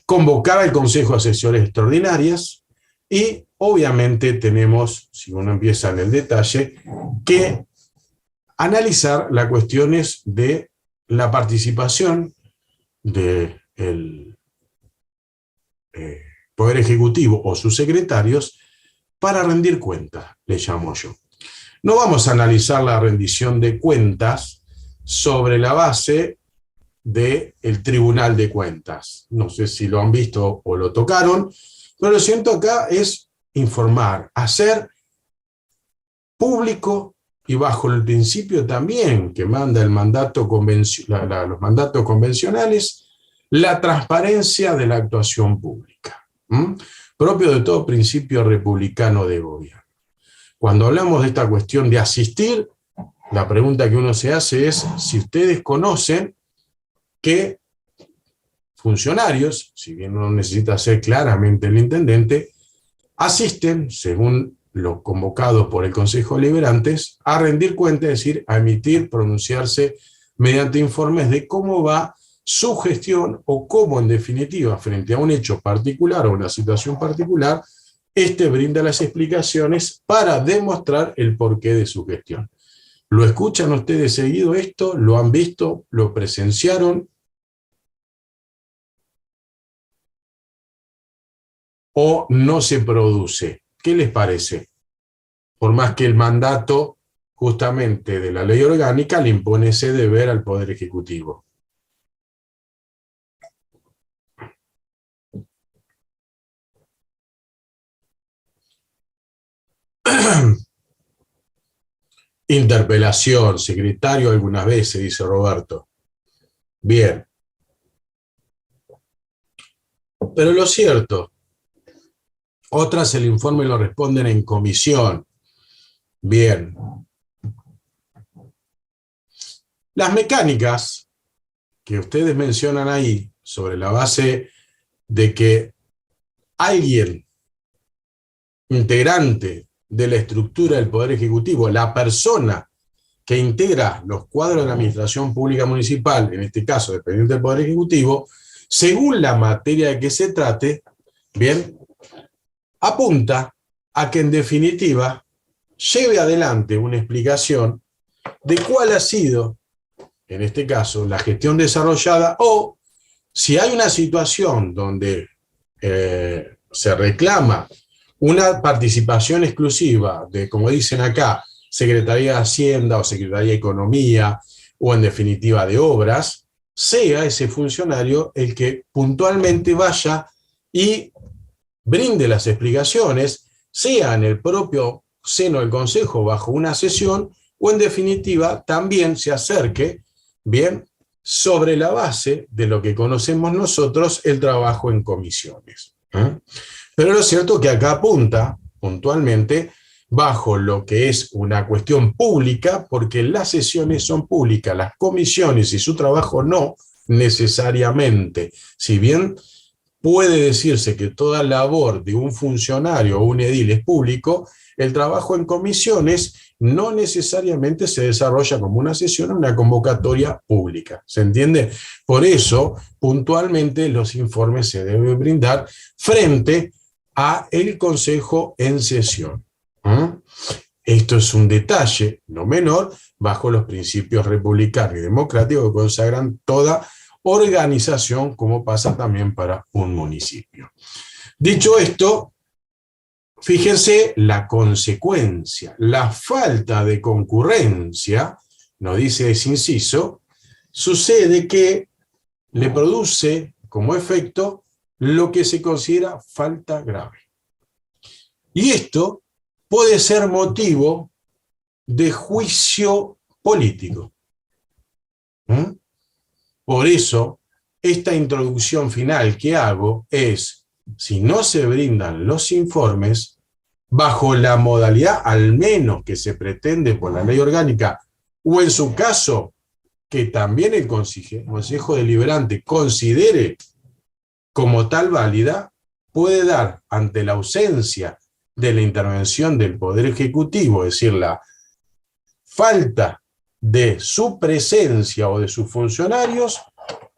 convocar al Consejo a sesiones extraordinarias y obviamente tenemos, si uno empieza en el detalle, que analizar las cuestiones de la participación del Poder Ejecutivo o sus secretarios para rendir cuentas, le llamo yo. No vamos a analizar la rendición de cuentas sobre la base del Tribunal de Cuentas. No sé si lo han visto o lo tocaron, pero lo siento acá es informar, hacer público y bajo el principio también que manda el mandato los mandatos convencionales, la transparencia de la actuación pública, propio de todo principio republicano de gobierno. Cuando hablamos de esta cuestión de asistir, la pregunta que uno se hace es si ustedes conocen que funcionarios, si bien no necesita ser claramente el intendente, asisten, según los convocados por el Consejo de Liberantes, a rendir cuenta, es decir, a emitir, pronunciarse mediante informes de cómo va su gestión o cómo, en definitiva, frente a un hecho particular o una situación particular, brinda las explicaciones para demostrar el porqué de su gestión. ¿Lo escuchan ustedes seguido esto? ¿Lo han visto? ¿Lo presenciaron? ¿O no se produce? ¿Qué les parece? Por más que el mandato justamente de la ley orgánica le impone ese deber al Poder Ejecutivo. Interpelación, secretario algunas veces, dice Roberto. Bien. Pero lo cierto, otras el informe lo responden en comisión. Bien. Las mecánicas que ustedes mencionan ahí, sobre la base de que alguien integrante de la estructura del Poder Ejecutivo, la persona que integra los cuadros de la Administración Pública Municipal, en este caso dependiente del Poder Ejecutivo, según la materia de que se trate, bien, apunta a que en definitiva lleve adelante una explicación de cuál ha sido, en este caso, la gestión desarrollada o si hay una situación donde se reclama una participación exclusiva de, como dicen acá, Secretaría de Hacienda o Secretaría de Economía o en definitiva de Obras, sea ese funcionario el que puntualmente vaya y brinde las explicaciones, sea en el propio seno del Consejo bajo una sesión o en definitiva también se acerque, bien, sobre la base de lo que conocemos nosotros, el trabajo en comisiones. Pero lo cierto es que acá apunta puntualmente bajo lo que es una cuestión pública, porque las sesiones son públicas, las comisiones y su trabajo no necesariamente. Si bien puede decirse que toda labor de un funcionario o un edil es público, el trabajo en comisiones no necesariamente se desarrolla como una sesión o una convocatoria pública. ¿Se entiende? Por eso, puntualmente, los informes se deben brindar frente a el Consejo en sesión. Esto es un detalle no menor bajo los principios republicanos y democráticos que consagran toda organización, como pasa también para un municipio. Dicho esto, fíjense la consecuencia, la falta de concurrencia, nos dice ese inciso, sucede que le produce como efecto lo que se considera falta grave. Y esto puede ser motivo de juicio político. Por eso, esta introducción final que hago es, si no se brindan los informes, bajo la modalidad al menos que se pretende por la ley orgánica, o en su caso, que también el Consejo Deliberante considere como tal válida, puede dar, ante la ausencia de la intervención del Poder Ejecutivo, es decir, la falta de su presencia o de sus funcionarios,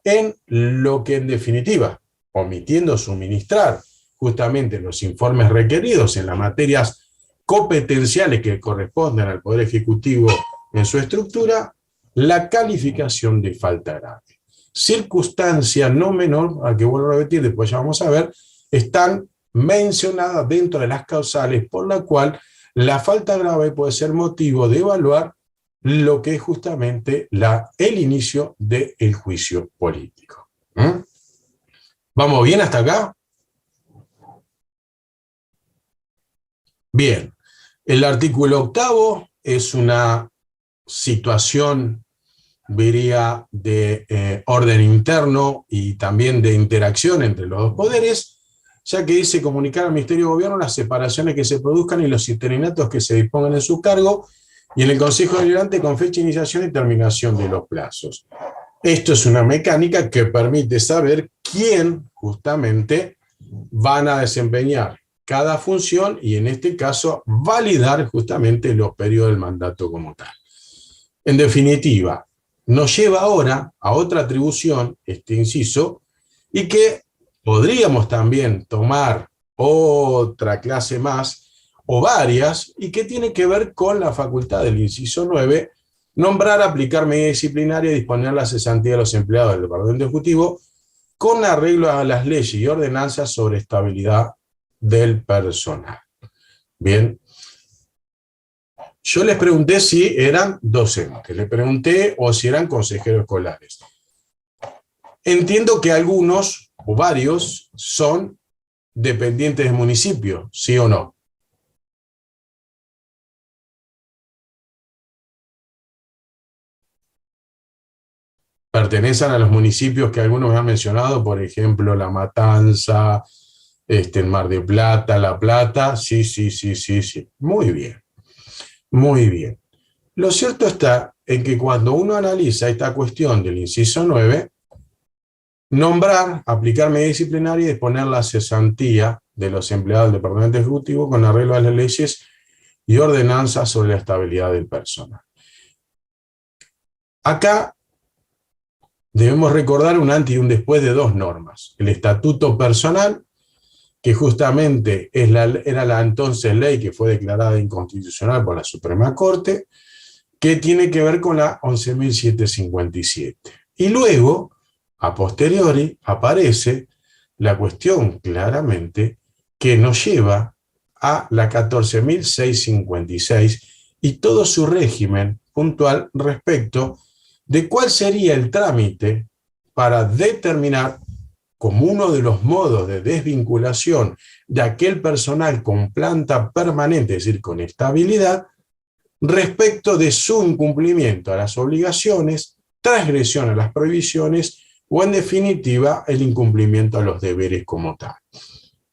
en lo que en definitiva, omitiendo suministrar justamente los informes requeridos en las materias competenciales que corresponden al Poder Ejecutivo en su estructura, la calificación de falta grave. Circunstancia no menor, a que vuelvo a repetir, después ya vamos a ver, están mencionadas dentro de las causales por la cual la falta grave puede ser motivo de evaluar lo que es justamente el inicio del juicio político. ¿Vamos bien hasta acá? Bien, el artículo 8º es una situación, diría, de orden interno y también de interacción entre los dos poderes, ya que dice comunicar al Ministerio de Gobierno las separaciones que se produzcan y los interinatos que se dispongan en su cargo, y en el Consejo Deliberante con fecha de iniciación y terminación de los plazos. Esto es una mecánica que permite saber quién justamente van a desempeñar cada función y en este caso validar justamente los periodos del mandato como tal. En definitiva, nos lleva ahora a otra atribución, este inciso, y que podríamos también tomar otra clase más, o varias, y que tiene que ver con la facultad del inciso 9, nombrar, aplicar medidas disciplinarias y disponer la cesantía de los empleados del Departamento Ejecutivo con arreglo a las leyes y ordenanzas sobre estabilidad del personal. Bien. Yo les pregunté si eran docentes, les pregunté o si eran consejeros escolares. Entiendo que algunos o varios son dependientes del municipio, ¿sí o no? Pertenecen a los municipios que algunos me han mencionado, por ejemplo, La Matanza, el Mar del Plata, La Plata. Sí. Muy bien. Muy bien. Lo cierto está en que cuando uno analiza esta cuestión del inciso 9, nombrar, aplicar medidas disciplinarias y disponer la cesantía de los empleados del Departamento Ejecutivo con arreglo a las leyes y ordenanzas sobre la estabilidad del personal. Acá debemos recordar un antes y un después de dos normas. El estatuto personal, que justamente era la entonces ley que fue declarada inconstitucional por la Suprema Corte, que tiene que ver con la 11.757. Y luego, a posteriori, aparece la cuestión claramente que nos lleva a la 14.656 y todo su régimen puntual respecto de cuál sería el trámite para determinar como uno de los modos de desvinculación de aquel personal con planta permanente, es decir, con estabilidad, respecto de su incumplimiento a las obligaciones, transgresión a las prohibiciones o, en definitiva, el incumplimiento a los deberes como tal.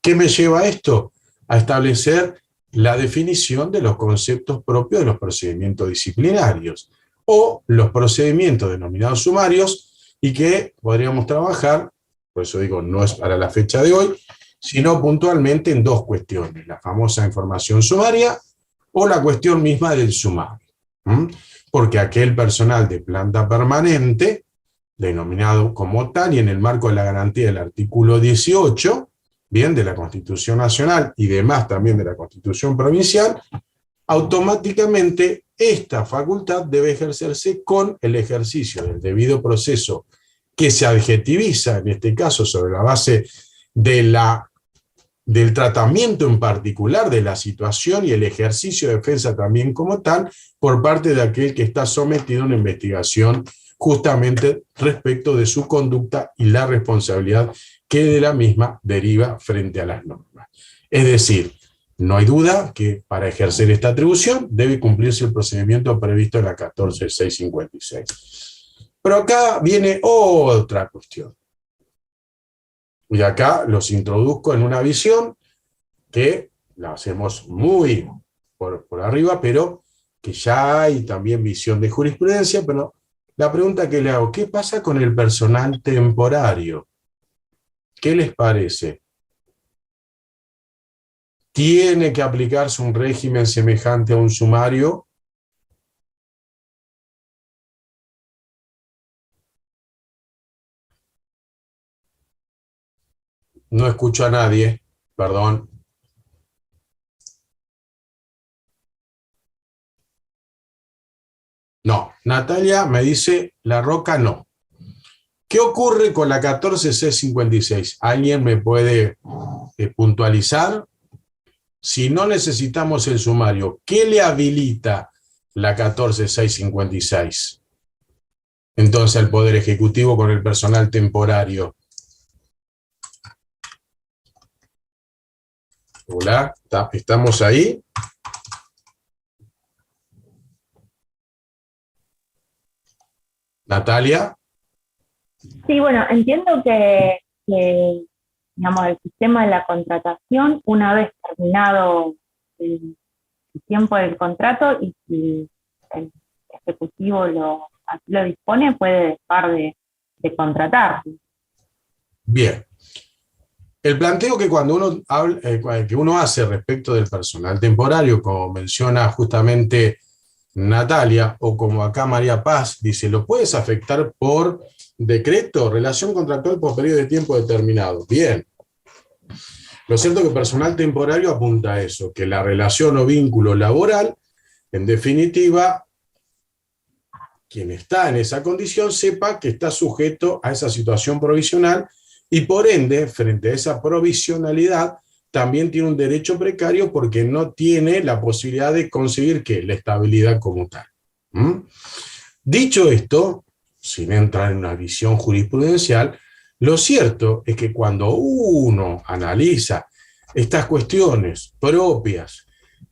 ¿Qué me lleva a esto? A establecer la definición de los conceptos propios de los procedimientos disciplinarios o los procedimientos denominados sumarios y que podríamos trabajar, por eso digo, no es para la fecha de hoy, sino puntualmente en dos cuestiones, la famosa información sumaria o la cuestión misma del sumario. Porque aquel personal de planta permanente, denominado como tal, y en el marco de la garantía del artículo 18, bien, de la Constitución Nacional y demás también de la Constitución Provincial, automáticamente esta facultad debe ejercerse con el ejercicio del debido proceso que se adjetiviza, en este caso, sobre la base de del tratamiento en particular de la situación y el ejercicio de defensa también como tal, por parte de aquel que está sometido a una investigación justamente respecto de su conducta y la responsabilidad que de la misma deriva frente a las normas. Es decir, no hay duda que para ejercer esta atribución debe cumplirse el procedimiento previsto en la 14.656. Pero acá viene otra cuestión. Y acá los introduzco en una visión que la hacemos muy por arriba, pero que ya hay también visión de jurisprudencia. Pero la pregunta que le hago, ¿qué pasa con el personal temporario? ¿Qué les parece? ¿Tiene que aplicarse un régimen semejante a un sumario? No escucho a nadie, perdón. No, Natalia me dice, La Roca no. ¿Qué ocurre con la 14C56? ¿Alguien me puede puntualizar? Si no necesitamos el sumario, ¿qué le habilita la 14C56? Entonces al Poder Ejecutivo con el personal temporario. Hola, ¿estamos ahí? Natalia. Sí, bueno, entiendo que, digamos, el sistema de la contratación, una vez terminado el tiempo del contrato y si el ejecutivo así lo dispone, puede dejar de contratar. Bien. El planteo que cuando uno habla, que uno hace respecto del personal temporario, como menciona justamente Natalia, o como acá María Paz dice, lo puedes afectar por decreto, relación contractual por periodo de tiempo determinado. Bien. Lo cierto es que personal temporario apunta a eso, que la relación o vínculo laboral, en definitiva, quien está en esa condición sepa que está sujeto a esa situación provisional y por ende, frente a esa provisionalidad, también tiene un derecho precario porque no tiene la posibilidad de conseguir ¿qué? La estabilidad como tal. Dicho esto, sin entrar en una visión jurisprudencial, lo cierto es que cuando uno analiza estas cuestiones propias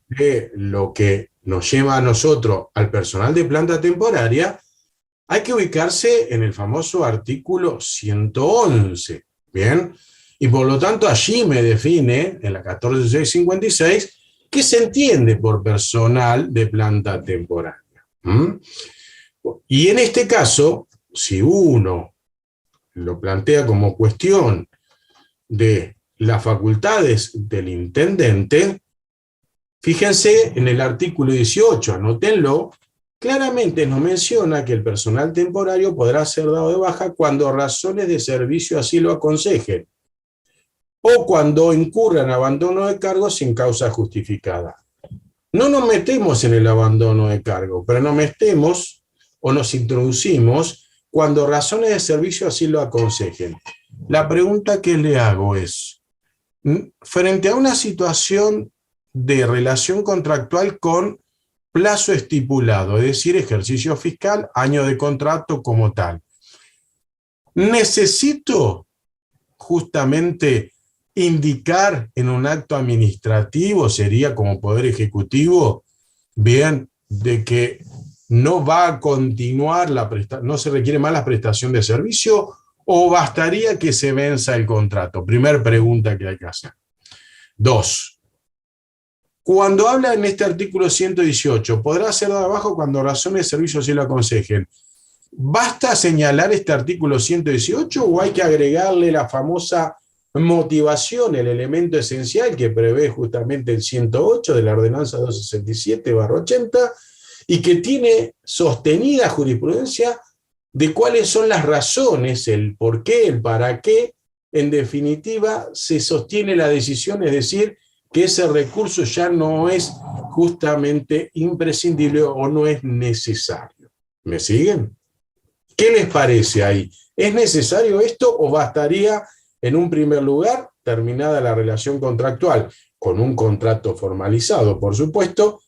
de lo que nos lleva a nosotros al personal de planta temporaria, hay que ubicarse en el famoso artículo 111, ¿bien? Y por lo tanto allí me define, en la 14.656, qué se entiende por personal de planta temporaria. Y en este caso, si uno lo plantea como cuestión de las facultades del intendente, fíjense en el artículo 18, anótenlo, claramente nos menciona que el personal temporario podrá ser dado de baja cuando razones de servicio así lo aconsejen, o cuando incurran abandono de cargo sin causa justificada. No nos metemos en el abandono de cargo, pero nos metemos o nos introducimos cuando razones de servicio así lo aconsejen. La pregunta que le hago es, frente a una situación de relación contractual con plazo estipulado, es decir, ejercicio fiscal, año de contrato como tal, ¿necesito justamente indicar en un acto administrativo, sería como Poder Ejecutivo, bien, de que no va a continuar no se requiere más la prestación de servicio, o bastaría que se venza el contrato? Primer pregunta que hay que hacer. 2. Cuando habla en este artículo 118, podrá ser dado de baja cuando razones de servicio así lo aconsejen. ¿Basta señalar este artículo 118 o hay que agregarle la famosa motivación, el elemento esencial que prevé justamente el 108 de la ordenanza 267/80 y que tiene sostenida jurisprudencia de cuáles son las razones, el por qué, el para qué, en definitiva se sostiene la decisión, es decir, que ese recurso ya no es justamente imprescindible o no es necesario? ¿Me siguen? ¿Qué les parece ahí? ¿Es necesario esto o bastaría, en un primer lugar, terminada la relación contractual, con un contrato formalizado, por supuesto,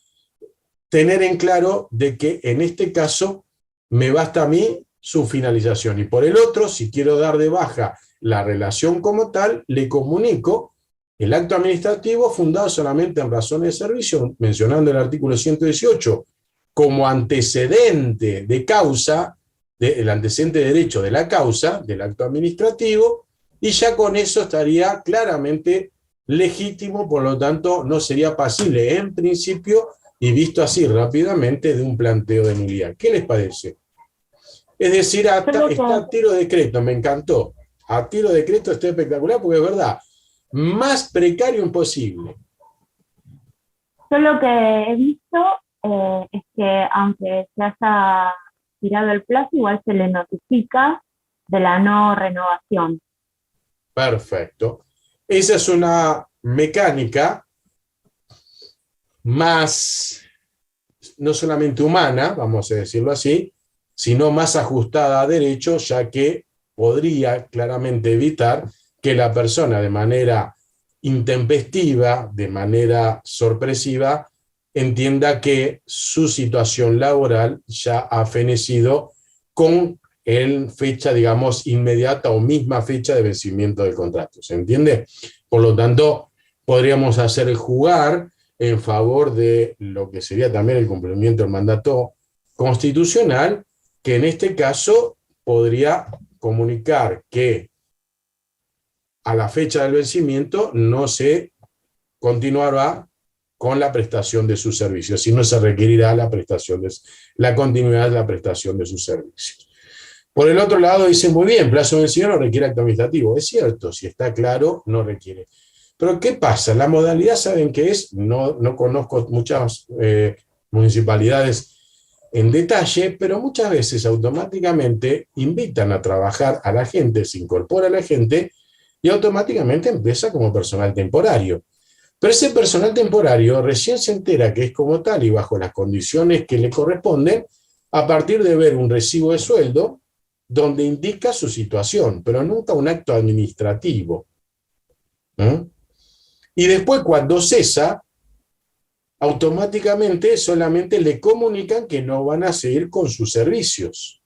tener en claro de que en este caso me basta a mí su finalización? Y por el otro, si quiero dar de baja la relación como tal, le comunico el acto administrativo fundado solamente en razones de servicio, mencionando el artículo 118 como antecedente de causa, el antecedente de derecho de la causa, del acto administrativo, y ya con eso estaría claramente legítimo, por lo tanto no sería pasible en principio y visto así rápidamente de un planteo de nulidad. ¿Qué les parece? Es decir, está a tiro de decreto, me encantó. A tiro de decreto está espectacular porque es verdad, más precario imposible. Yo lo que he visto es que aunque se haya tirado el plazo, igual se le notifica de la no renovación. Perfecto. Esa es una mecánica más, no solamente humana, vamos a decirlo así, sino más ajustada a derecho, ya que podría claramente evitar que la persona de manera intempestiva, de manera sorpresiva, entienda que su situación laboral ya ha fenecido con fecha, digamos, inmediata o misma fecha de vencimiento del contrato. ¿Se entiende? Por lo tanto, podríamos hacer jugar en favor de lo que sería también el cumplimiento del mandato constitucional, que en este caso podría comunicar que a la fecha del vencimiento no se continuará con la prestación de sus servicios, sino se requerirá la continuidad de la prestación de sus servicios. Por el otro lado, dice, muy bien, plazo vencido no requiere acto administrativo. Es cierto, si está claro, no requiere. Pero ¿qué pasa? La modalidad, ¿saben qué es? No conozco muchas municipalidades en detalle, pero muchas veces automáticamente invitan a trabajar a la gente, se incorpora a la gente y automáticamente empieza como personal temporario. Pero ese personal temporario recién se entera que es como tal y bajo las condiciones que le corresponden a partir de ver un recibo de sueldo donde indica su situación, pero nunca un acto administrativo. Y después cuando cesa, automáticamente solamente le comunican que no van a seguir con sus servicios,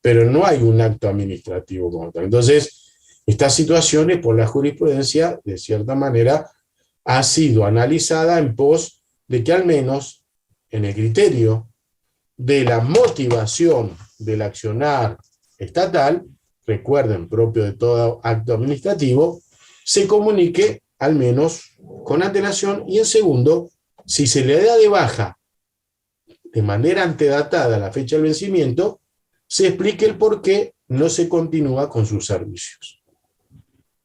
pero no hay un acto administrativo como tal. Entonces, estas situaciones por la jurisprudencia, de cierta manera, ha sido analizada en pos de que al menos en el criterio de la motivación del accionar estatal, recuerden, propio de todo acto administrativo, se comunique al menos con antelación y en segundo, si se le da de baja de manera antedatada a la fecha del vencimiento, se explique el por qué no se continúa con sus servicios.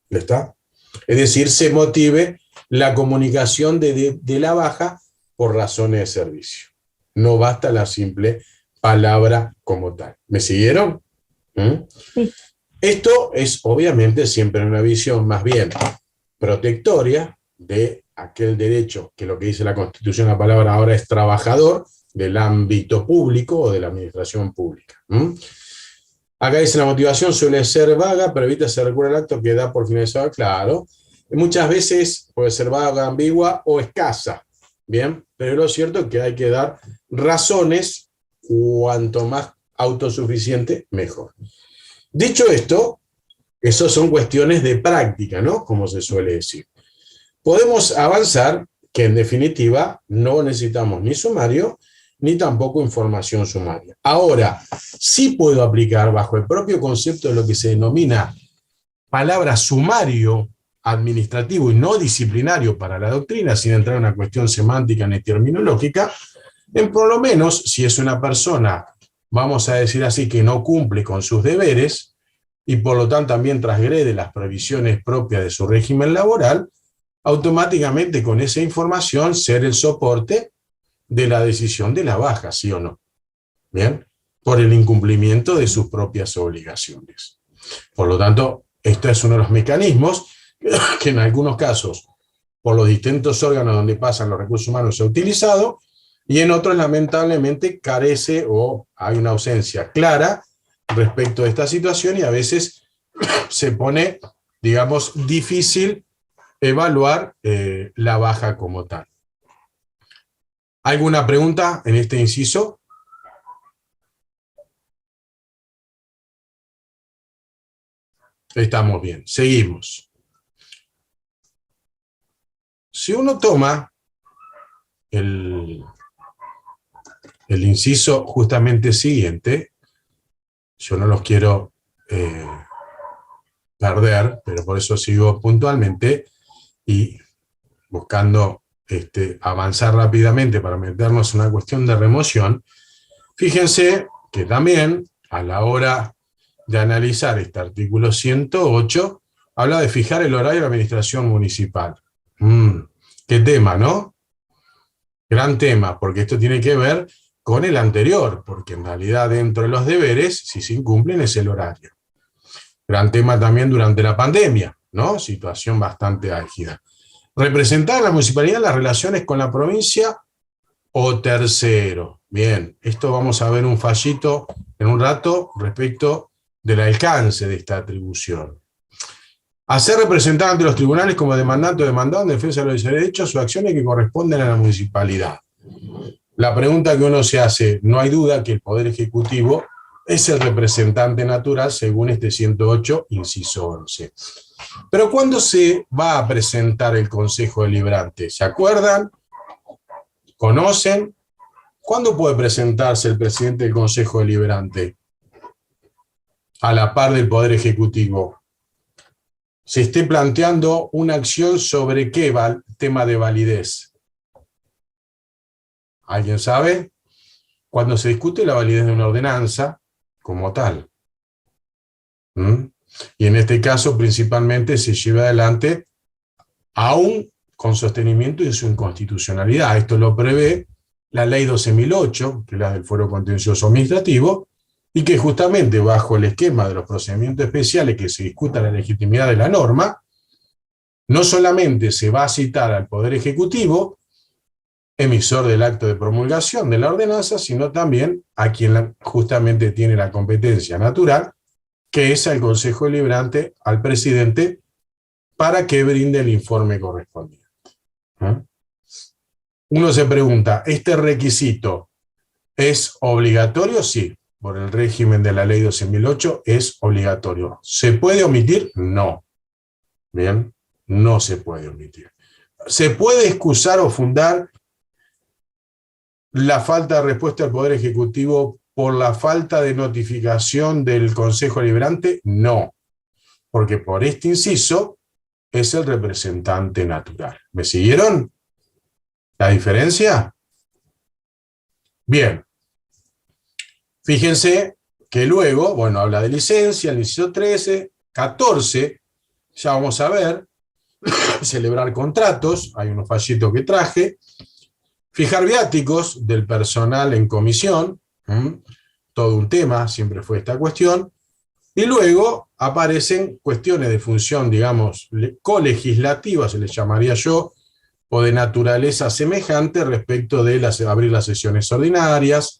¿Ya está? Es decir, se motive la comunicación de la baja por razones de servicio. No basta la simple palabra como tal. ¿Me siguieron? Sí. Esto es obviamente siempre una visión más bien protectoria de aquel derecho que lo que dice la Constitución, la palabra ahora es trabajador del ámbito público o de la administración pública. Acá dice la motivación suele ser vaga, pero evita se recurre al acto que da por finalizado. Claro, muchas veces puede ser vaga, ambigua o escasa. Bien, pero lo cierto es que hay que dar razones, cuanto más autosuficiente, mejor. Dicho esto, eso son cuestiones de práctica, ¿no? Como se suele decir. Podemos avanzar que en definitiva no necesitamos ni sumario, ni tampoco información sumaria. Ahora, sí puedo aplicar bajo el propio concepto de lo que se denomina palabra sumario administrativo y no disciplinario para la doctrina, sin entrar en una cuestión semántica ni terminológica, en por lo menos si es una persona, vamos a decir así, que no cumple con sus deberes y por lo tanto también transgrede las previsiones propias de su régimen laboral, automáticamente con esa información ser el soporte de la decisión de la baja, ¿sí o no? Bien, por el incumplimiento de sus propias obligaciones. Por lo tanto, este es uno de los mecanismos que en algunos casos, por los distintos órganos donde pasan los recursos humanos, se ha utilizado, y en otros, lamentablemente, carece o hay una ausencia clara respecto de esta situación, y a veces se pone, digamos, difícil evaluar la baja como tal. ¿Alguna pregunta en este inciso? Estamos bien, seguimos. Si uno toma el inciso justamente siguiente, yo no los quiero perder, pero por eso sigo puntualmente y buscando avanzar rápidamente para meternos en una cuestión de remoción. Fíjense que también a la hora de analizar este artículo 108, habla de fijar el horario de la administración municipal. Qué tema, ¿no? Gran tema, porque esto tiene que ver con el anterior, porque en realidad dentro de los deberes, si se incumplen, es el horario. Gran tema también durante la pandemia, ¿no? Situación bastante álgida. Representar a la municipalidad las relaciones con la provincia o tercero. Bien, esto vamos a ver un fallito en un rato respecto del alcance de esta atribución. Hacer representar ante los tribunales como demandante o demandado en defensa de los derechos o acciones que corresponden a la municipalidad. La pregunta que uno se hace, no hay duda que el Poder Ejecutivo es el representante natural según este 108, inciso 11. Pero ¿cuándo se va a presentar el Consejo Deliberante? ¿Se acuerdan? ¿Conocen? ¿Cuándo puede presentarse el presidente del Consejo Deliberante? A la par del Poder Ejecutivo. Se esté planteando una acción sobre qué tema de validez. ¿Alguien sabe? Cuando se discute la validez de una ordenanza como tal. Y en este caso principalmente se lleva adelante aún con sostenimiento de su inconstitucionalidad. Esto lo prevé la ley 12.008, que es la del Fuero Contencioso Administrativo, y que justamente bajo el esquema de los procedimientos especiales que se discuta la legitimidad de la norma, no solamente se va a citar al Poder Ejecutivo, emisor del acto de promulgación de la ordenanza, sino también a quien justamente tiene la competencia natural, que es al Consejo Deliberante, al presidente, para que brinde el informe correspondiente. Uno se pregunta, ¿este requisito es obligatorio? Sí, por el régimen de la ley 12.008 es obligatorio. ¿Se puede omitir? No. Bien, no se puede omitir. ¿Se puede excusar o fundar la falta de respuesta del Poder Ejecutivo por la falta de notificación del Consejo Deliberante? No, porque por este inciso es el representante natural. ¿Me siguieron la diferencia? Bien. Fíjense que luego, bueno, habla de licencia, el inciso 13, 14, ya vamos a ver, celebrar contratos, hay unos fallitos que traje, fijar viáticos del personal en comisión, todo un tema, siempre fue esta cuestión, y luego aparecen cuestiones de función, digamos, colegislativa, se les llamaría yo, o de naturaleza semejante respecto de abrir las sesiones ordinarias,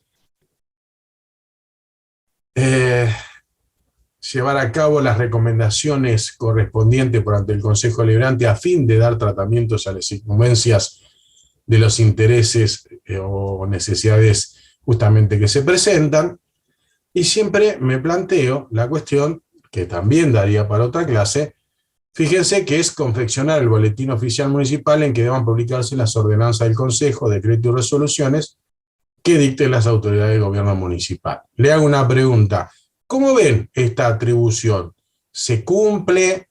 llevar a cabo las recomendaciones correspondientes por ante el Consejo Deliberante a fin de dar tratamientos a las incumbencias de los intereses o necesidades justamente que se presentan, y siempre me planteo la cuestión, que también daría para otra clase, fíjense que es confeccionar el boletín oficial municipal en que deban publicarse las ordenanzas del Consejo, decretos y resoluciones que dicten las autoridades del gobierno municipal. Le hago una pregunta. ¿Cómo ven esta atribución? ¿Se cumple?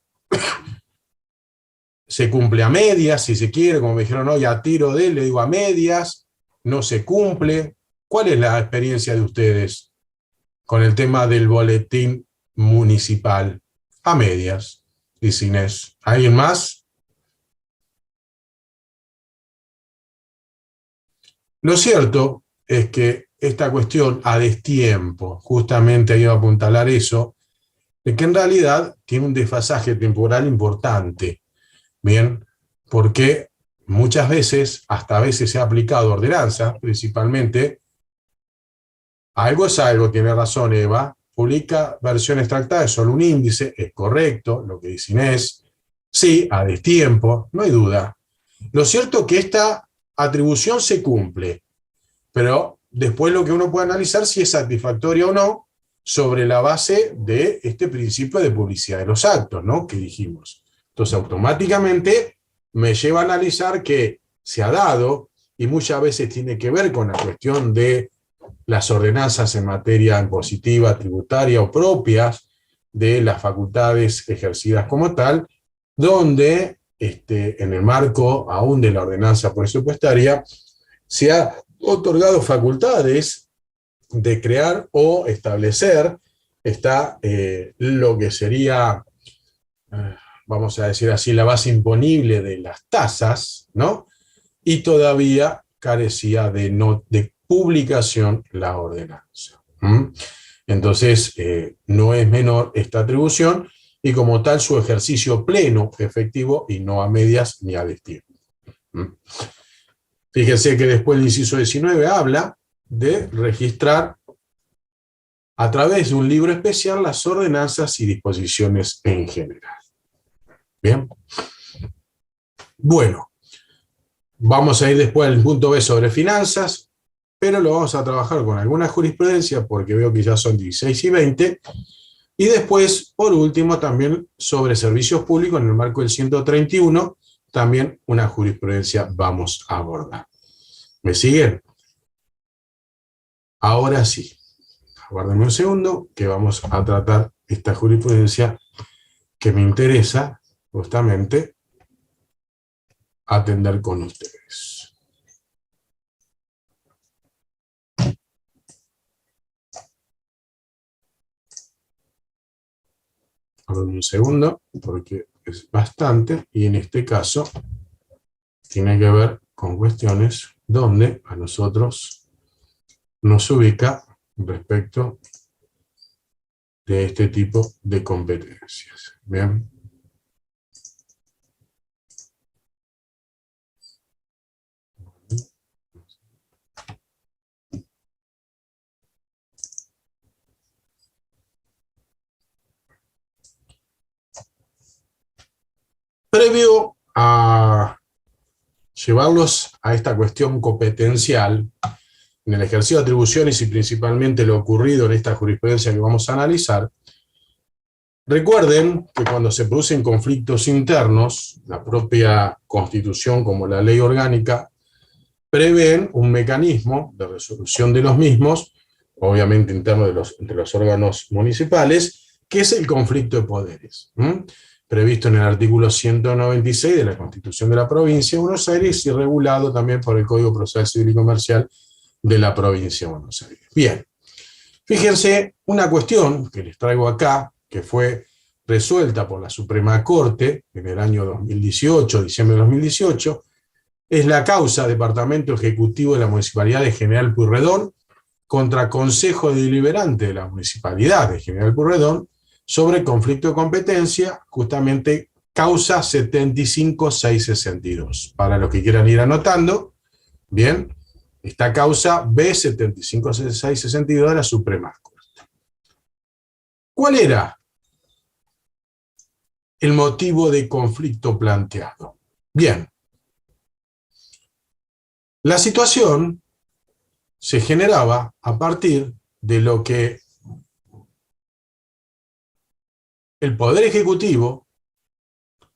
¿Se cumple a medias, si se quiere? Como me dijeron hoy, a tiro de, le digo a medias. ¿No se cumple? ¿Cuál es la experiencia de ustedes con el tema del boletín municipal? A medias, dice Inés. ¿Alguien más? Lo cierto es que esta cuestión a destiempo, justamente iba a apuntalar eso, de que en realidad tiene un desfasaje temporal importante, ¿bien? Porque muchas veces, hasta a veces se ha aplicado ordenanza, principalmente, algo es algo, tiene razón Eva, publica versiones tractadas, solo un índice, es correcto, lo que dice Inés, sí, a destiempo, no hay duda. Lo cierto es que esta atribución se cumple, pero después lo que uno puede analizar si es satisfactoria o no sobre la base de este principio de publicidad de los actos, ¿no? Que dijimos. Entonces automáticamente me lleva a analizar que se ha dado, y muchas veces tiene que ver con la cuestión de las ordenanzas en materia impositiva, tributaria o propias de las facultades ejercidas como tal, donde en el marco aún de la ordenanza presupuestaria se ha otorgado facultades de crear o establecer lo que sería, vamos a decir así, la base imponible de las tasas, ¿no? Y todavía carecía de publicación la ordenanza. Entonces, no es menor esta atribución, y como tal su ejercicio pleno, efectivo, y no a medias ni a destiempo. Fíjense que después el inciso 19 habla de registrar a través de un libro especial las ordenanzas y disposiciones en general. Bien. Bueno, vamos a ir después al punto B sobre finanzas, pero lo vamos a trabajar con alguna jurisprudencia porque veo que ya son 16 y 20, y después, por último, también sobre servicios públicos en el marco del 131, también una jurisprudencia vamos a abordar. ¿Me siguen? Ahora sí, aguárdenme un segundo que vamos a tratar esta jurisprudencia que me interesa justamente atender con ustedes. Un segundo, porque es bastante, y en este caso tiene que ver con cuestiones donde a nosotros nos ubica respecto de este tipo de competencias. Bien. Previo a llevarlos a esta cuestión competencial, en el ejercicio de atribuciones y principalmente lo ocurrido en esta jurisprudencia que vamos a analizar, recuerden que cuando se producen conflictos internos, la propia Constitución como la ley orgánica prevén un mecanismo de resolución de los mismos, obviamente interno entre los órganos municipales, que es el conflicto de poderes, previsto en el artículo 196 de la Constitución de la Provincia de Buenos Aires y regulado también por el Código Procesal Civil y Comercial de la Provincia de Buenos Aires. Bien, fíjense una cuestión que les traigo acá, que fue resuelta por la Suprema Corte en el año 2018, diciembre de 2018, es la causa Departamento Ejecutivo de la Municipalidad de General Pueyrredón contra Consejo Deliberante de la Municipalidad de General Pueyrredón sobre conflicto de competencia, justamente causa 75662. Para los que quieran ir anotando, bien, esta causa B75662 de la Suprema Corte. ¿Cuál era el motivo de conflicto planteado? Bien, la situación se generaba a partir de lo que el Poder Ejecutivo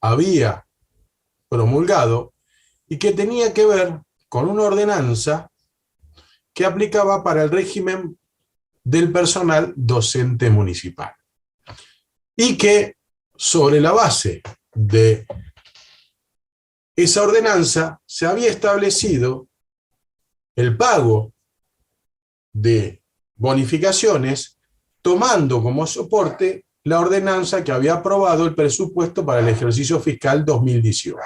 había promulgado y que tenía que ver con una ordenanza que aplicaba para el régimen del personal docente municipal. Y que sobre la base de esa ordenanza se había establecido el pago de bonificaciones tomando como soporte la ordenanza que había aprobado el presupuesto para el ejercicio fiscal 2018.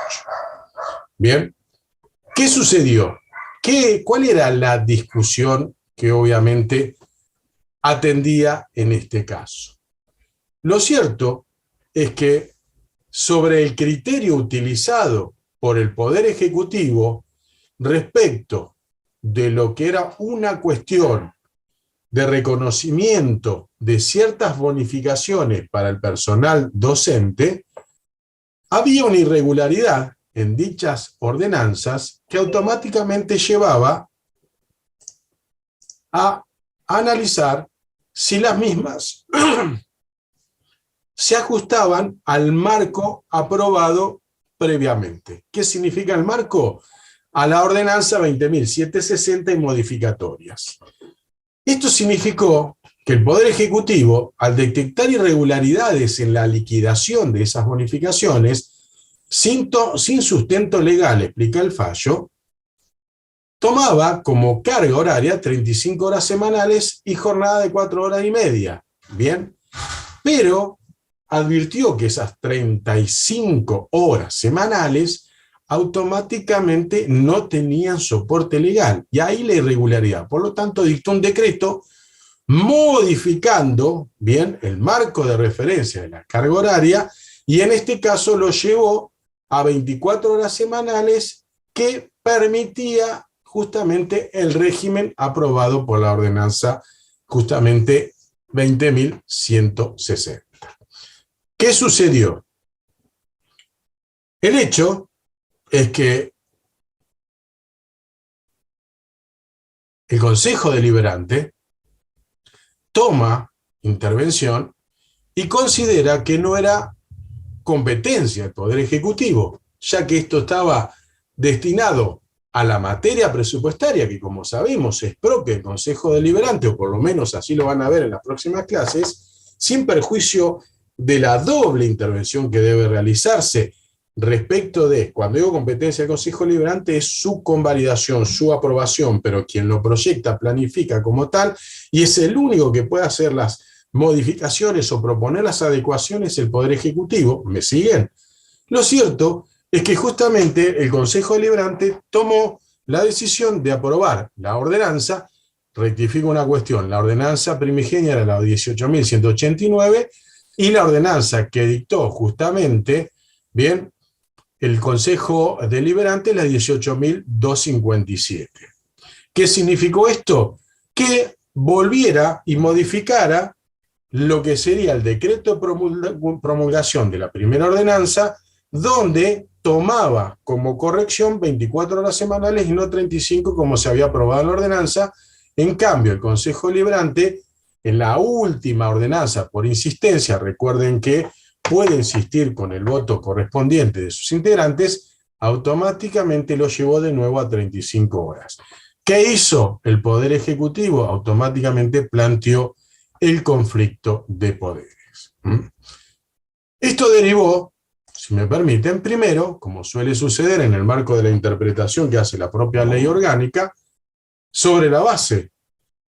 Bien, ¿qué sucedió? ¿Cuál era la discusión que obviamente atendía en este caso? Lo cierto es que sobre el criterio utilizado por el Poder Ejecutivo respecto de lo que era una cuestión de reconocimiento de ciertas bonificaciones para el personal docente, había una irregularidad en dichas ordenanzas que automáticamente llevaba a analizar si las mismas se ajustaban al marco aprobado previamente. ¿Qué significa el marco? A la ordenanza 20.760 y modificatorias. Esto significó que el Poder Ejecutivo, al detectar irregularidades en la liquidación de esas bonificaciones, sin sustento legal, explica el fallo, tomaba como carga horaria 35 horas semanales y jornada de 4 horas y media. Bien, pero advirtió que esas 35 horas semanales automáticamente no tenían soporte legal, y ahí la irregularidad. Por lo tanto, dictó un decreto modificando, bien, el marco de referencia de la carga horaria, y en este caso lo llevó a 24 horas semanales, que permitía justamente el régimen aprobado por la ordenanza justamente 20.160. ¿Qué sucedió? El hecho es que el Consejo Deliberante toma intervención y considera que no era competencia del Poder Ejecutivo, ya que esto estaba destinado a la materia presupuestaria, que como sabemos es propia del Consejo Deliberante, o por lo menos así lo van a ver en las próximas clases, sin perjuicio de la doble intervención que debe realizarse respecto de, cuando digo competencia del Consejo Deliberante, es su convalidación, su aprobación, pero quien lo proyecta, planifica como tal, y es el único que puede hacer las modificaciones o proponer las adecuaciones el Poder Ejecutivo. ¿Me siguen? Lo cierto es que justamente el Consejo Deliberante tomó la decisión de aprobar la ordenanza. Rectifico una cuestión: la ordenanza primigenia era la 18.189, y la ordenanza que dictó justamente, bien, el Consejo Deliberante, la 18.257. ¿Qué significó esto? Que volviera y modificara lo que sería el decreto de promulgación de la primera ordenanza, donde tomaba como corrección 24 horas semanales y no 35 como se había aprobado en la ordenanza. En cambio, el Consejo Deliberante, en la última ordenanza por insistencia, recuerden que puede insistir con el voto correspondiente de sus integrantes, automáticamente lo llevó de nuevo a 35 horas. ¿Qué hizo el Poder Ejecutivo? Automáticamente planteó el conflicto de poderes. Esto derivó, si me permiten, primero, como suele suceder en el marco de la interpretación que hace la propia ley orgánica, sobre la base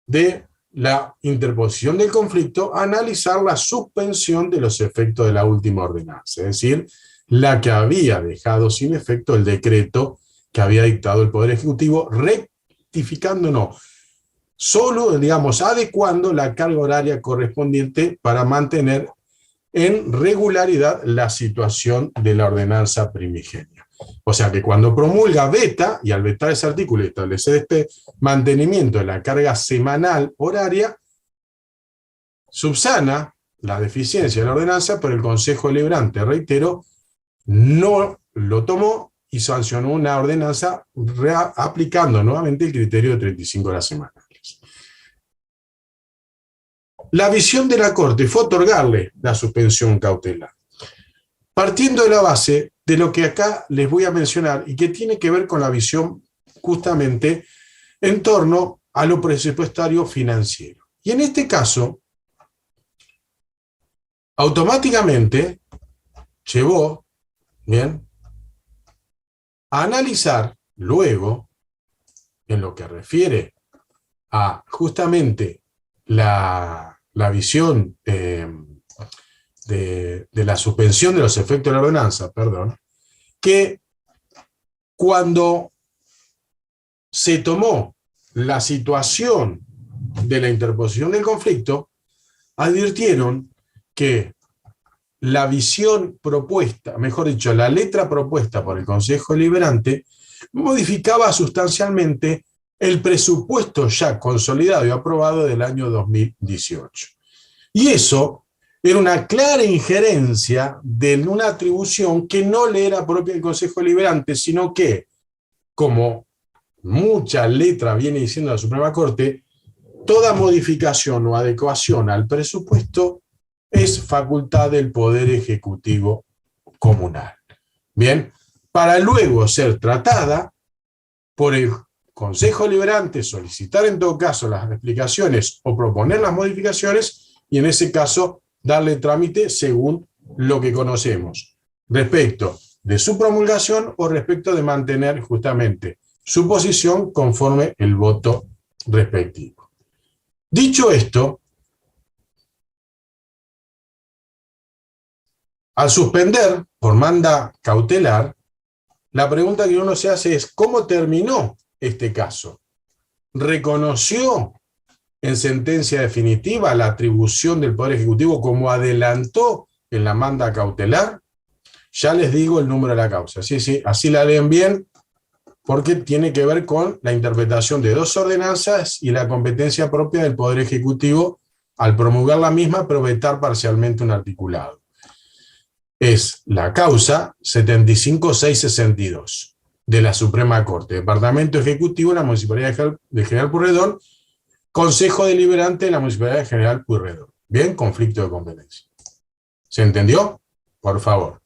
de la interposición del conflicto, analizar la suspensión de los efectos de la última ordenanza, es decir, la que había dejado sin efecto el decreto que había dictado el Poder Ejecutivo, rectificando, no, solo, digamos, adecuando la carga horaria correspondiente para mantener en regularidad la situación de la ordenanza primigenia. O sea que cuando promulga, veta, y al vetar ese artículo y establecer este mantenimiento de la carga semanal horaria, subsana la deficiencia de la ordenanza, pero el Consejo Deliberante, reitero, no lo tomó y sancionó una ordenanza aplicando nuevamente el criterio de 35 horas semanales. La visión de la Corte fue otorgarle la suspensión cautelar, partiendo de la base de lo que acá les voy a mencionar y que tiene que ver con la visión justamente en torno a lo presupuestario financiero. Y en este caso, automáticamente llevó, bien, a analizar luego, en lo que refiere a justamente la visión de la suspensión de los efectos de la ordenanza, perdón, que cuando se tomó la situación de la interposición del conflicto, advirtieron que la visión propuesta, mejor dicho, la letra propuesta por el Consejo Deliberante, modificaba sustancialmente el presupuesto ya consolidado y aprobado del año 2018. Y eso era una clara injerencia de una atribución que no le era propia del Consejo Deliberante, sino que, como mucha letra viene diciendo la Suprema Corte, toda modificación o adecuación al presupuesto es facultad del Poder Ejecutivo Comunal. Bien, para luego ser tratada por el Consejo Deliberante solicitar en todo caso las explicaciones o proponer las modificaciones y en ese caso darle trámite según lo que conocemos, respecto de su promulgación o respecto de mantener justamente su posición conforme el voto respectivo. Dicho esto, al suspender por manda cautelar, la pregunta que uno se hace es ¿cómo terminó este caso? ¿Reconoció en sentencia definitiva la atribución del Poder Ejecutivo como adelantó en la manda cautelar? Ya les digo el número de la causa. Sí, así la leen bien, porque tiene que ver con la interpretación de dos ordenanzas y la competencia propia del Poder Ejecutivo al promulgar la misma, pero vetar parcialmente un articulado. Es la causa 75662 de la Suprema Corte, Departamento Ejecutivo de la Municipalidad de General Pueyrredón, Consejo Deliberante de la Municipalidad de General Pueyrredón. Bien, conflicto de competencia. ¿Se entendió? Por favor.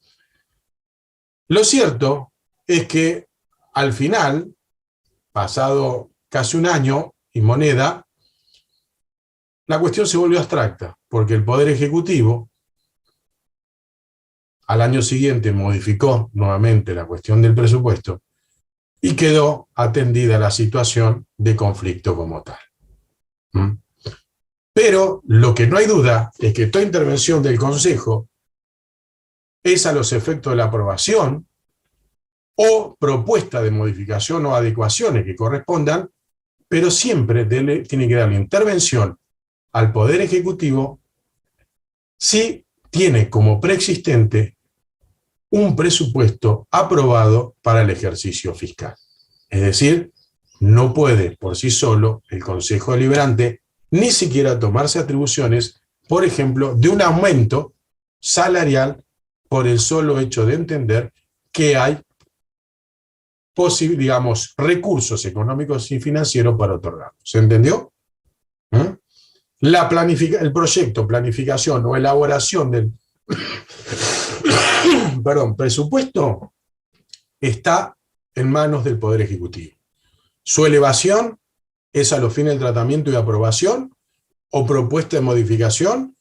Lo cierto es que al final, pasado casi un año y moneda, la cuestión se volvió abstracta, porque el Poder Ejecutivo al año siguiente modificó nuevamente la cuestión del presupuesto y quedó atendida la situación de conflicto como tal. Pero lo que no hay duda es que toda intervención del Consejo es a los efectos de la aprobación o propuesta de modificación o adecuaciones que correspondan, pero siempre tiene que darle intervención al Poder Ejecutivo si tiene como preexistente un presupuesto aprobado para el ejercicio fiscal. Es decir, no puede por sí solo el Consejo Deliberante ni siquiera tomarse atribuciones, por ejemplo, de un aumento salarial por el solo hecho de entender que hay digamos, recursos económicos y financieros para otorgar. ¿Se entendió? El proyecto, planificación o elaboración del presupuesto está en manos del Poder Ejecutivo. Su elevación es a los fines del tratamiento y aprobación o propuesta de modificación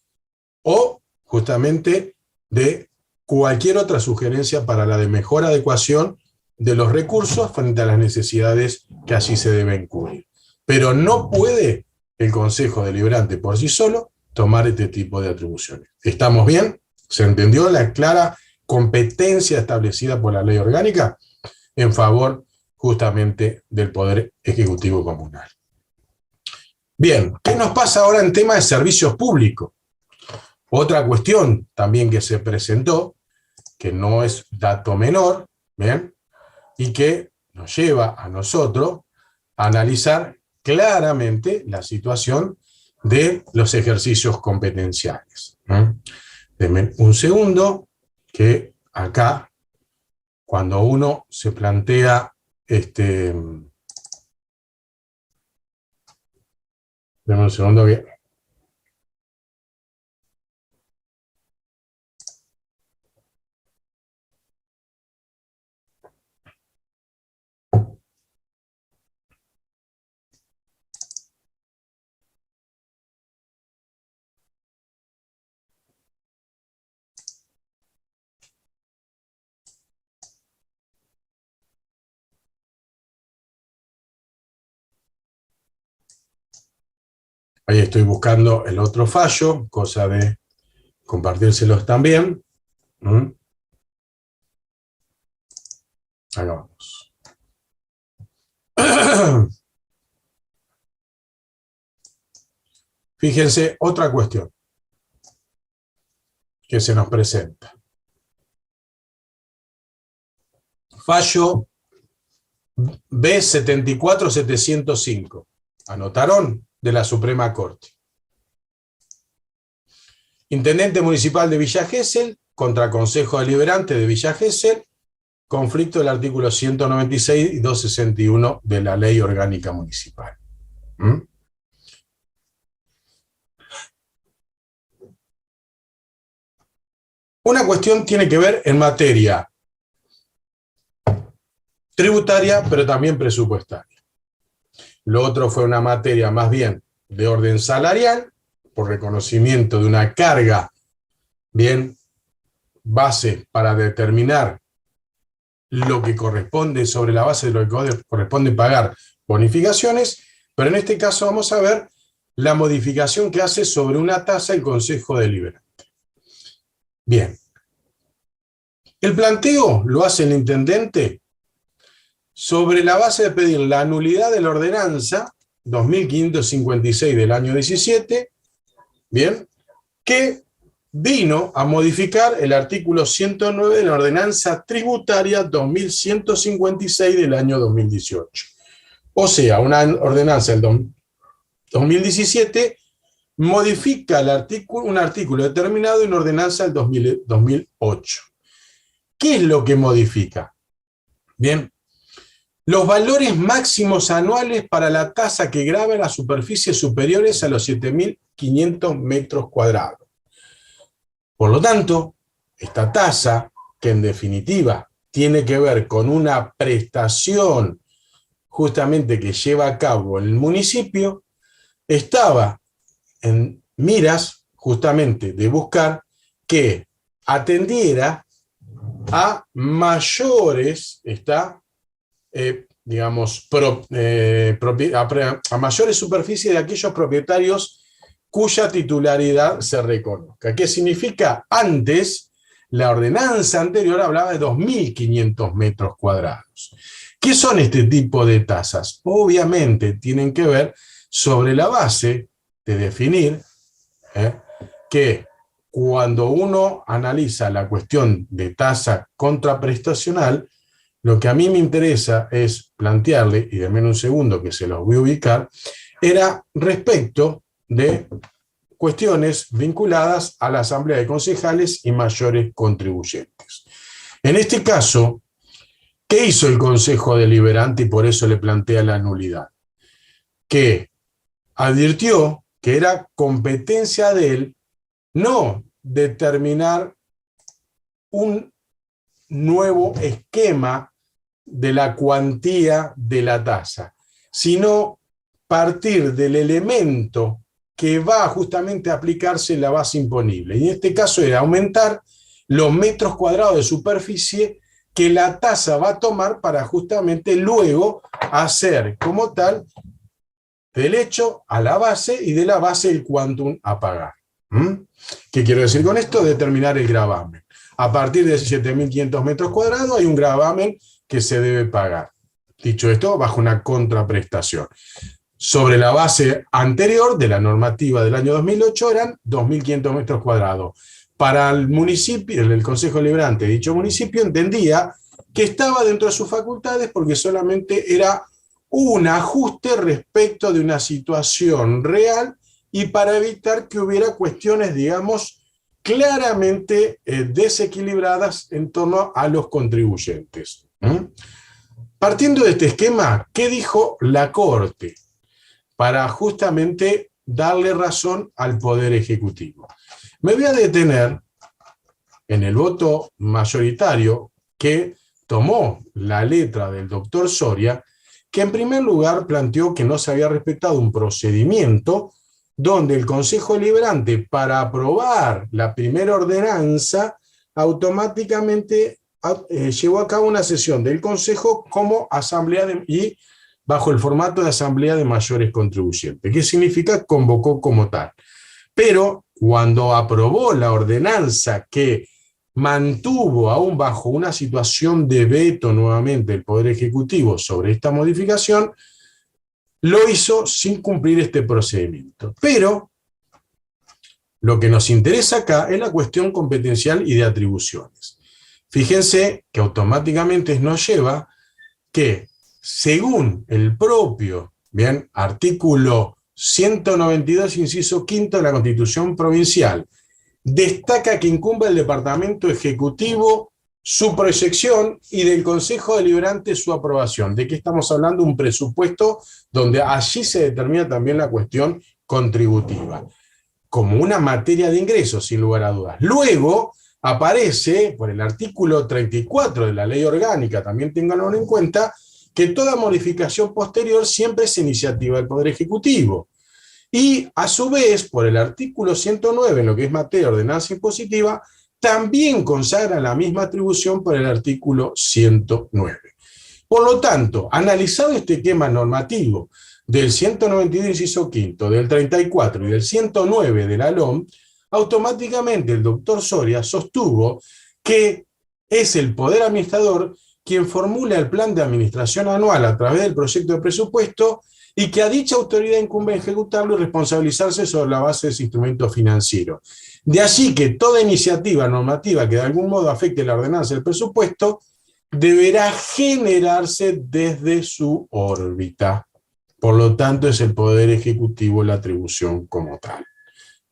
o justamente de cualquier otra sugerencia para la de mejor adecuación de los recursos frente a las necesidades que así se deben cubrir. Pero no puede el Consejo Deliberante por sí solo tomar este tipo de atribuciones. ¿Estamos bien? ¿Se entendió la clara competencia establecida por la ley orgánica en favor justamente del Poder Ejecutivo Comunal? Bien, ¿qué nos pasa ahora en tema de servicios públicos? Otra cuestión también que se presentó, que no es dato menor, ¿bien?, y que nos lleva a nosotros a analizar claramente la situación de los ejercicios competenciales. Denme un segundo, que acá, cuando uno se plantea denme un segundo que... Ahí estoy buscando el otro fallo, cosa de compartírselos también. Acá vamos. Fíjense, otra cuestión que se nos presenta. Fallo B74705. ¿Anotaron? De la Suprema Corte. Intendente Municipal de Villa Gesell contra Consejo Deliberante de Villa Gesell, conflicto del artículo 196 y 261 de la Ley Orgánica Municipal. Una cuestión tiene que ver en materia tributaria, pero también presupuestaria. Lo otro fue una materia más bien de orden salarial, por reconocimiento de una carga, bien, base para determinar lo que corresponde sobre la base de lo que corresponde pagar bonificaciones, pero en este caso vamos a ver la modificación que hace sobre una tasa el Consejo Deliberante. Bien. El planteo lo hace el intendente sobre la base de pedir la nulidad de la ordenanza 2556 del año 17, bien, que vino a modificar el artículo 109 de la ordenanza tributaria 2156 del año 2018. O sea, una ordenanza del 2017 modifica un artículo determinado en ordenanza del 2008. ¿Qué es lo que modifica? Bien, los valores máximos anuales para la tasa que grava las superficies superiores a los 7.500 metros cuadrados. Por lo tanto, esta tasa, que en definitiva tiene que ver con una prestación justamente que lleva a cabo el municipio, estaba en miras justamente de buscar que atendiera a mayores, a mayores superficies de aquellos propietarios cuya titularidad se reconozca. ¿Qué significa? Antes, la ordenanza anterior hablaba de 2.500 metros cuadrados. ¿Qué son este tipo de tasas? Obviamente tienen que ver sobre la base de definir que cuando uno analiza la cuestión de tasa contraprestacional, lo que a mí me interesa es plantearle, y denme un segundo que se los voy a ubicar, era respecto de cuestiones vinculadas a la Asamblea de Concejales y mayores contribuyentes. En este caso, ¿qué hizo el Consejo Deliberante? Y por eso le plantea la nulidad. Que advirtió que era competencia de él no determinar un nuevo esquema de la cuantía de la tasa, sino partir del elemento que va justamente a aplicarse la base imponible. Y en este caso era aumentar los metros cuadrados de superficie que la tasa va a tomar para justamente luego hacer como tal del hecho a la base y de la base el quantum a pagar. ¿Qué quiero decir con esto? Determinar el gravamen. A partir de 7.500 metros cuadrados hay un gravamen que se debe pagar. Dicho esto, bajo una contraprestación. Sobre la base anterior de la normativa del año 2008 eran 2.500 metros cuadrados. Para el municipio, el Consejo Deliberante de dicho municipio entendía que estaba dentro de sus facultades porque solamente era un ajuste respecto de una situación real y para evitar que hubiera cuestiones, digamos, claramente desequilibradas en torno a los contribuyentes. Partiendo de este esquema, ¿qué dijo la Corte? Para justamente darle razón al Poder Ejecutivo. Me voy a detener en el voto mayoritario que tomó la letra del doctor Soria, que en primer lugar planteó que no se había respetado un procedimiento donde el Consejo Deliberante, para aprobar la primera ordenanza, automáticamente llevó a cabo una sesión del Consejo como asamblea y bajo el formato de asamblea de mayores contribuyentes. ¿Qué significa? Convocó como tal. Pero cuando aprobó la ordenanza que mantuvo aún bajo una situación de veto nuevamente el Poder Ejecutivo sobre esta modificación, lo hizo sin cumplir este procedimiento. Pero lo que nos interesa acá es la cuestión competencial y de atribuciones. Fíjense que automáticamente nos lleva que, según el propio artículo 192, inciso quinto de la Constitución Provincial, destaca que incumbe al Departamento Ejecutivo su proyección y del Consejo Deliberante su aprobación. ¿De qué estamos hablando? Un presupuesto donde allí se determina también la cuestión contributiva, como una materia de ingresos, sin lugar a dudas. Luego aparece, por el artículo 34 de la Ley Orgánica, también ténganlo en cuenta, que toda modificación posterior siempre es iniciativa del Poder Ejecutivo. Y a su vez, por el artículo 109, en lo que es materia de ordenanza impositiva, también consagra la misma atribución por el artículo 109. Por lo tanto, analizado este esquema normativo del 192, inciso quinto, del 34 y del 109 de la LOM, automáticamente el doctor Soria sostuvo que es el Poder Administrador quien formula el plan de administración anual a través del proyecto de presupuesto y que a dicha autoridad incumbe ejecutarlo y responsabilizarse sobre la base de ese instrumento financiero. De allí que toda iniciativa normativa que de algún modo afecte la ordenanza del presupuesto deberá generarse desde su órbita. Por lo tanto, es el Poder Ejecutivo la atribución como tal.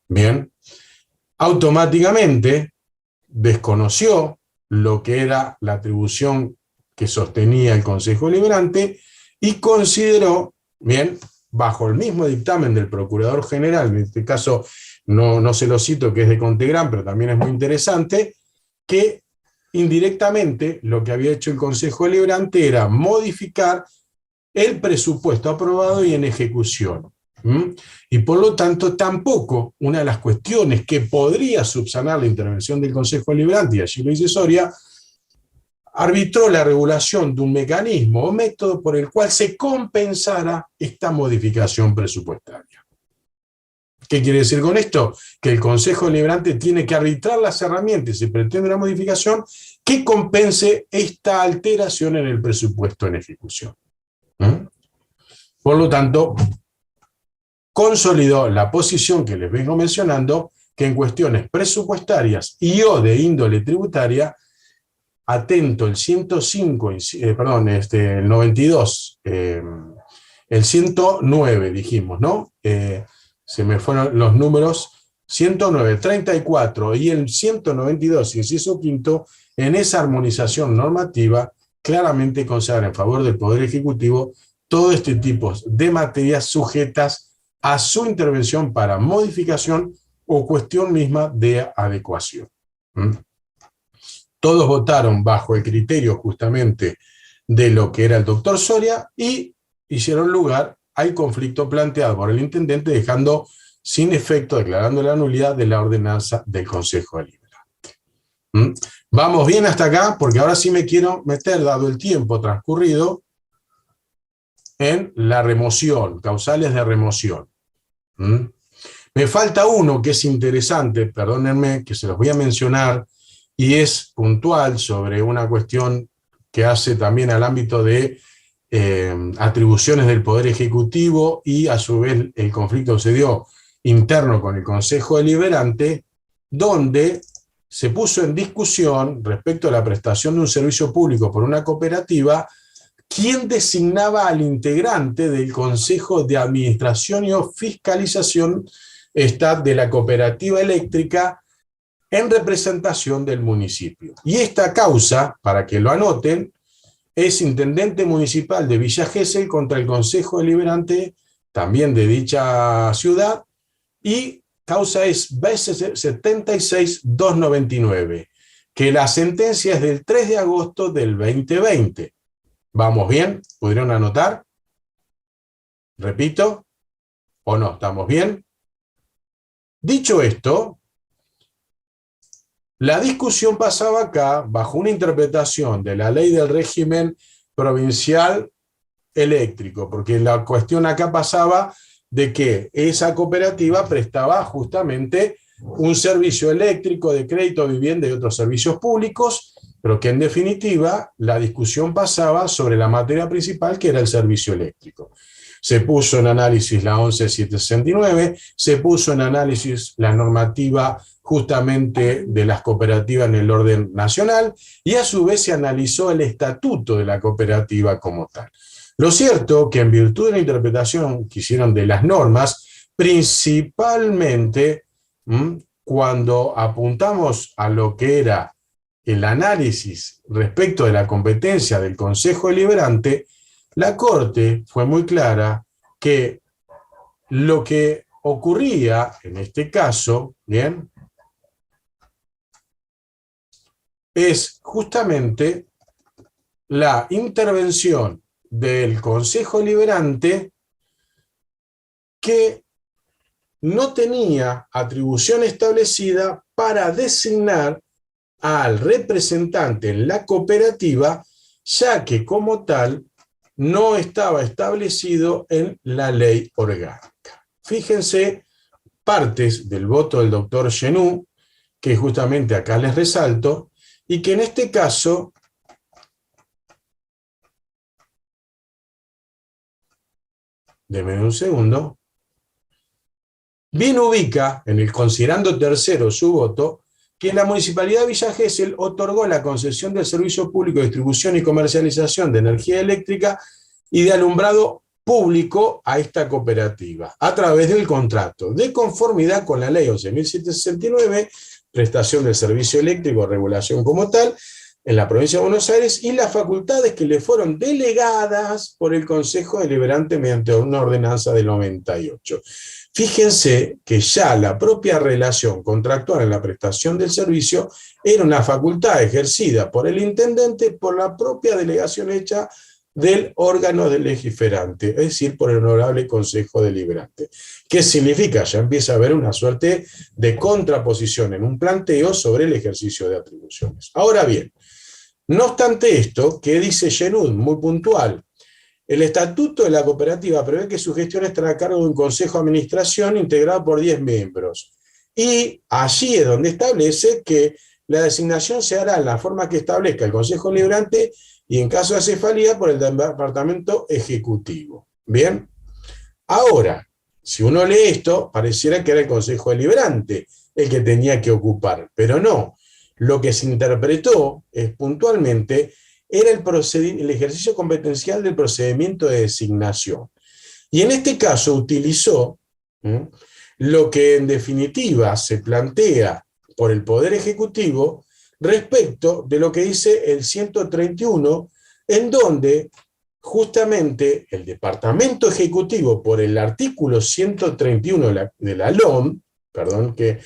Bien, automáticamente desconoció lo que era la atribución que sostenía el Consejo Deliberante y consideró, bien, bajo el mismo dictamen del Procurador General, en este caso no se lo cito, que es de Contegrán, pero también es muy interesante, que indirectamente lo que había hecho el Consejo Deliberante era modificar el presupuesto aprobado y en ejecución. Y por lo tanto tampoco una de las cuestiones que podría subsanar la intervención del Consejo Deliberante, y allí lo dice Soria, arbitró la regulación de un mecanismo o método por el cual se compensara esta modificación presupuestaria. ¿Qué quiere decir con esto? Que el Consejo Deliberante tiene que arbitrar las herramientas y pretende una modificación que compense esta alteración en el presupuesto en ejecución. Por lo tanto, consolidó la posición que les vengo mencionando, que en cuestiones presupuestarias y o de índole tributaria, atento el 105, el 92, el 109 dijimos, ¿no? Se me fueron los números, 109, 34 y el 192, inciso quinto, en esa armonización normativa, claramente consagra en favor del Poder Ejecutivo todo este tipo de materias sujetas a su intervención para modificación o cuestión misma de adecuación. Todos votaron bajo el criterio justamente de lo que era el doctor Soria y hicieron lugar al conflicto planteado por el intendente, dejando sin efecto, declarando la nulidad de la ordenanza del Consejo Deliberante. Vamos bien hasta acá, porque ahora sí me quiero meter, dado el tiempo transcurrido, en la remoción, causales de remoción. Me falta uno que es interesante, perdónenme que se los voy a mencionar, y es puntual sobre una cuestión que hace también al ámbito de atribuciones del Poder Ejecutivo y a su vez el conflicto se dio interno con el Consejo Deliberante, donde se puso en discusión respecto a la prestación de un servicio público por una cooperativa, quién designaba al integrante del Consejo de Administración y Fiscalización de la cooperativa eléctrica en representación del municipio. Y esta causa, para que lo anoten, es intendente municipal de Villa Gesell contra el Consejo Deliberante, también de dicha ciudad, y causa es B76-299, que la sentencia es del 3 de agosto del 2020. ¿Vamos bien? ¿Pudieron anotar? ¿Repito? ¿O no? ¿Estamos bien? Dicho esto, la discusión pasaba acá bajo una interpretación de la ley del régimen provincial eléctrico, porque la cuestión acá pasaba de que esa cooperativa prestaba justamente un servicio eléctrico de crédito, vivienda y otros servicios públicos, pero que en definitiva la discusión pasaba sobre la materia principal, que era el servicio eléctrico. Se puso en análisis la 11769, se puso en análisis la normativa justamente de las cooperativas en el orden nacional, y a su vez se analizó el estatuto de la cooperativa como tal. Lo cierto que en virtud de la interpretación que hicieron de las normas, principalmente cuando apuntamos a lo que era el análisis respecto de la competencia del Consejo Deliberante, la Corte fue muy clara que lo que ocurría en este caso, ¿bien?, es justamente la intervención del Consejo Deliberante que no tenía atribución establecida para designar al representante en la cooperativa, ya que como tal no estaba establecido en la ley orgánica. Fíjense partes del voto del doctor Genú, que justamente acá les resalto, y que en este caso denme un segundo, bien ubica, en el considerando tercero su voto, que la Municipalidad de Villa Gesell otorgó la concesión del servicio público de distribución y comercialización de energía eléctrica y de alumbrado público a esta cooperativa, a través del contrato, de conformidad con la ley 11.769, prestación del servicio eléctrico, regulación como tal, en la provincia de Buenos Aires, y las facultades que le fueron delegadas por el Consejo Deliberante mediante una ordenanza del 98. Fíjense que ya la propia relación contractual en la prestación del servicio era una facultad ejercida por el intendente por la propia delegación hecha del órgano del legiferante, es decir, por el honorable Consejo Deliberante. ¿Qué significa? Ya empieza a haber una suerte de contraposición en un planteo sobre el ejercicio de atribuciones. Ahora bien, no obstante esto, ¿qué dice Genud? Muy puntual. El estatuto de la cooperativa prevé que su gestión estará a cargo de un consejo de administración integrado por 10 miembros. Y allí es donde establece que la designación se hará en la forma que establezca el Consejo Deliberante y en caso de acefalía por el Departamento Ejecutivo. Bien. Ahora, si uno lee esto, pareciera que era el Consejo Deliberante el que tenía que ocupar, pero no. Lo que se interpretó es puntualmente era el ejercicio competencial del procedimiento de designación. Y en este caso utilizó lo que en definitiva se plantea por el Poder Ejecutivo respecto de lo que dice el 131, en donde justamente el Departamento Ejecutivo, por el artículo 131 de la LOM, perdón que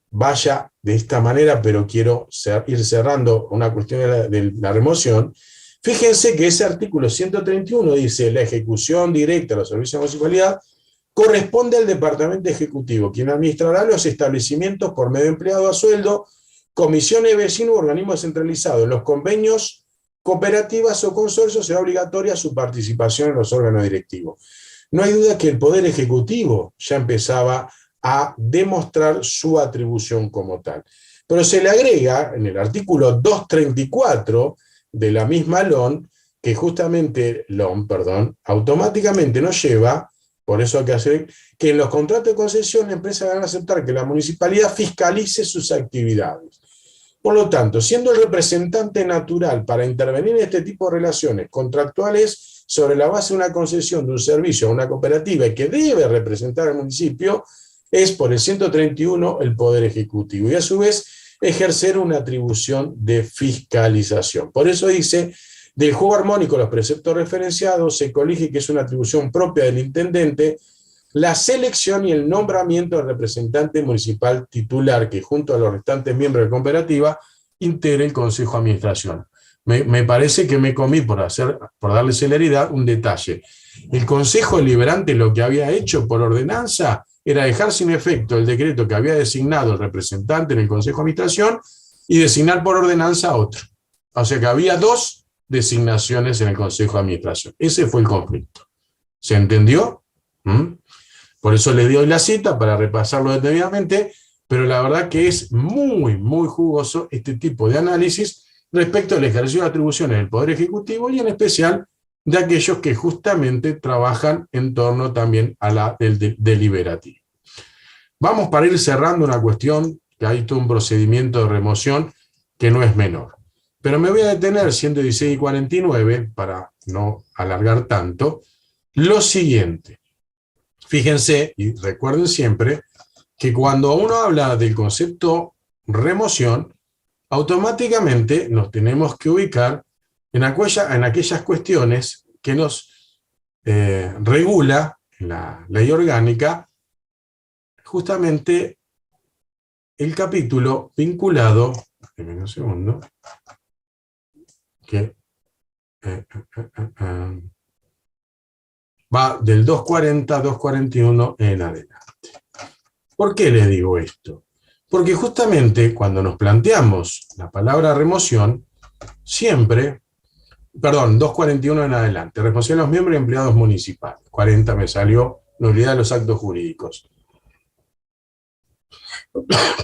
vaya de esta manera, pero quiero ir cerrando una cuestión de la remoción. Fíjense que ese artículo 131 dice: la ejecución directa de los servicios de municipalidad corresponde al Departamento Ejecutivo, quien administrará los establecimientos por medio de empleado a sueldo, comisiones de vecinos u organismos descentralizados. En los convenios, cooperativas o consorcios será obligatoria su participación en los órganos directivos. No hay duda que el Poder Ejecutivo ya empezaba a demostrar su atribución como tal. Pero se le agrega en el artículo 234 de la misma LOM, que justamente automáticamente nos lleva, por eso hay que hacer, que en los contratos de concesión la empresa van a aceptar que la municipalidad fiscalice sus actividades. Por lo tanto, siendo el representante natural para intervenir en este tipo de relaciones contractuales sobre la base de una concesión de un servicio a una cooperativa y que debe representar al municipio, es por el 131 el Poder Ejecutivo, y a su vez ejercer una atribución de fiscalización. Por eso dice: del juego armónico de los preceptos referenciados se colige que es una atribución propia del intendente la selección y el nombramiento del representante municipal titular, que junto a los restantes miembros de la cooperativa integre el Consejo de Administración. Me parece que me comí, por darle celeridad, un detalle. El Consejo Deliberante lo que había hecho por ordenanza era dejar sin efecto el decreto que había designado el representante en el Consejo de Administración y designar por ordenanza a otro. O sea que había dos designaciones en el Consejo de Administración. Ese fue el conflicto. ¿Se entendió? Por eso le doy la cita para repasarlo detenidamente, pero la verdad que es muy, muy jugoso este tipo de análisis respecto al ejercicio de atribuciones del Poder Ejecutivo y en especial de aquellos que justamente trabajan en torno también a del deliberativo. Vamos para ir cerrando una cuestión, que hay todo un procedimiento de remoción que no es menor. Pero me voy a detener, siendo 16:49, para no alargar tanto, lo siguiente. Fíjense, y recuerden siempre, que cuando uno habla del concepto remoción, automáticamente nos tenemos que ubicar en aquellas cuestiones que nos regula la ley orgánica, justamente el capítulo vinculado, déjenme un segundo, que va del 240 a 241 en adelante. ¿Por qué les digo esto? Porque justamente cuando nos planteamos la palabra remoción, siempre, perdón, 241 en adelante, remoción de los miembros y empleados municipales. 40 me salió, nulidad de los actos jurídicos.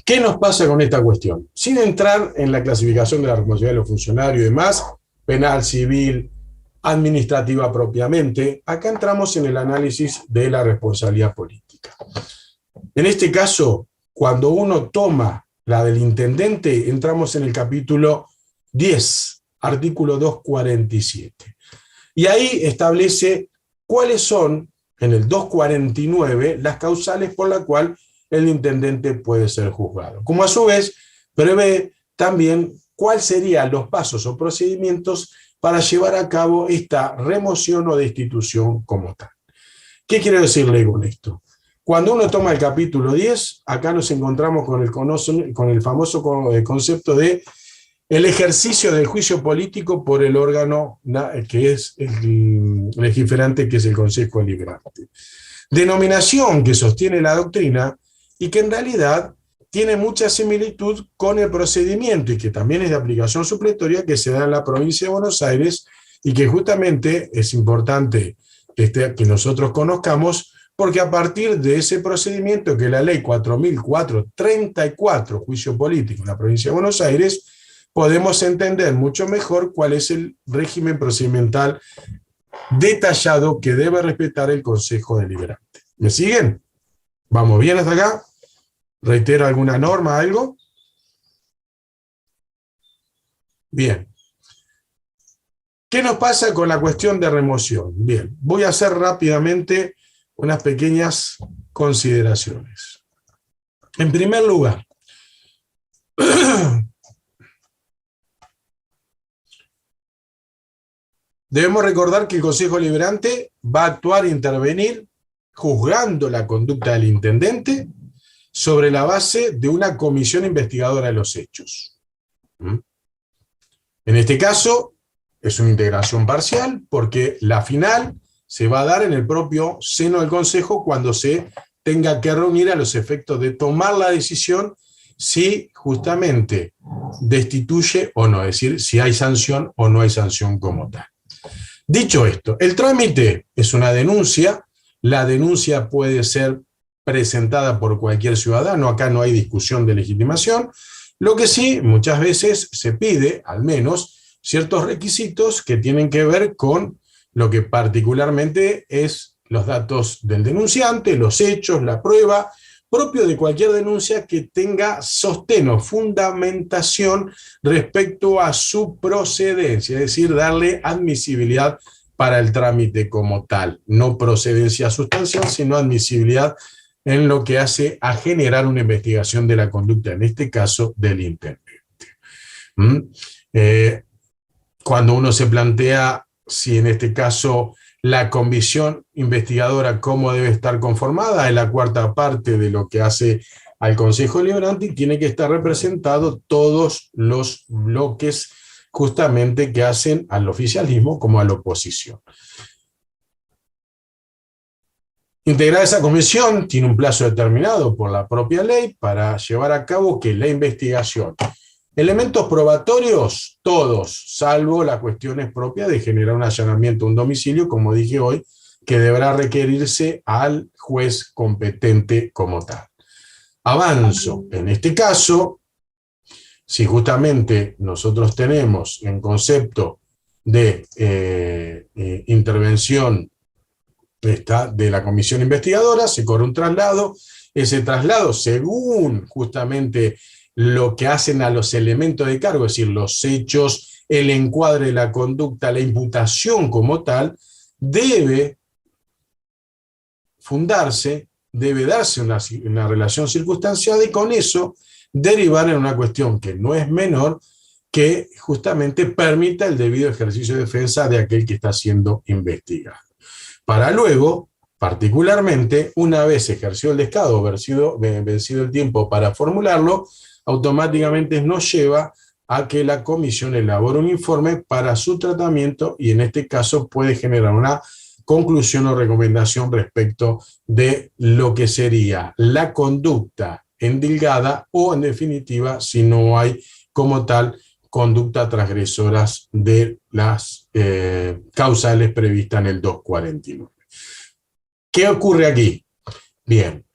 ¿Qué nos pasa con esta cuestión? Sin entrar en la clasificación de la responsabilidad de los funcionarios y demás, penal, civil, administrativa propiamente, acá entramos en el análisis de la responsabilidad política. En este caso, cuando uno toma la del intendente, entramos en el capítulo 10, artículo 247. Y ahí establece cuáles son, en el 249, las causales por las cuales el intendente puede ser juzgado. Como a su vez prevé también cuáles serían los pasos o procedimientos para llevar a cabo esta remoción o destitución como tal. ¿Qué quiero decirle con esto? Cuando uno toma el capítulo 10, acá nos encontramos con el famoso concepto de el ejercicio del juicio político por el órgano que es el legiferante, que es el Consejo Deliberante. Denominación que sostiene la doctrina y que en realidad tiene mucha similitud con el procedimiento y que también es de aplicación supletoria que se da en la provincia de Buenos Aires y que justamente es importante que nosotros conozcamos, porque a partir de ese procedimiento, que es la ley 4004-34, juicio político en la provincia de Buenos Aires, podemos entender mucho mejor cuál es el régimen procedimental detallado que debe respetar el Consejo Deliberante. ¿Me siguen? ¿Vamos bien hasta acá? ¿Reitero alguna norma, algo? Bien. ¿Qué nos pasa con la cuestión de remoción? Bien, voy a hacer rápidamente unas pequeñas consideraciones. En primer lugar, debemos recordar que el Consejo Deliberante va a actuar e intervenir juzgando la conducta del intendente sobre la base de una comisión investigadora de los hechos. En este caso, es una integración parcial porque la final se va a dar en el propio seno del Consejo cuando se tenga que reunir a los efectos de tomar la decisión si justamente destituye o no, es decir, si hay sanción o no hay sanción como tal. Dicho esto, el trámite es una denuncia, la denuncia puede ser presentada por cualquier ciudadano, acá no hay discusión de legitimación, lo que sí muchas veces se pide, al menos, ciertos requisitos que tienen que ver con lo que particularmente es los datos del denunciante, los hechos, la prueba, propio de cualquier denuncia que tenga sostén o fundamentación respecto a su procedencia, es decir, darle admisibilidad para el trámite como tal, no procedencia sustancial, sino admisibilidad en lo que hace a generar una investigación de la conducta, en este caso del intendente. Cuando uno se plantea si en este caso la comisión investigadora cómo debe estar conformada, es la cuarta parte de lo que hace al Consejo Deliberante y tiene que estar representado todos los bloques justamente que hacen al oficialismo como a la oposición. Integrar esa comisión tiene un plazo determinado por la propia ley para llevar a cabo que la investigación. Elementos probatorios, todos, salvo las cuestiones propias de generar un allanamiento a un domicilio, como dije hoy, que deberá requerirse al juez competente como tal. Avanzo, en este caso, si justamente nosotros tenemos en concepto de intervención de la comisión investigadora, se corre un traslado, ese traslado, según justamente lo que hacen a los elementos de cargo, es decir, los hechos, el encuadre de la conducta, la imputación como tal, debe fundarse, debe darse una relación circunstanciada y con eso derivar en una cuestión que no es menor, que justamente permita el debido ejercicio de defensa de aquel que está siendo investigado. Para luego, particularmente, una vez ejercido el descargo, vencido el tiempo para formularlo, automáticamente nos lleva a que la comisión elabore un informe para su tratamiento y en este caso puede generar una conclusión o recomendación respecto de lo que sería la conducta endilgada o, en definitiva, si no hay como tal conducta transgresoras de las causales previstas en el 249. ¿Qué ocurre aquí? Bien,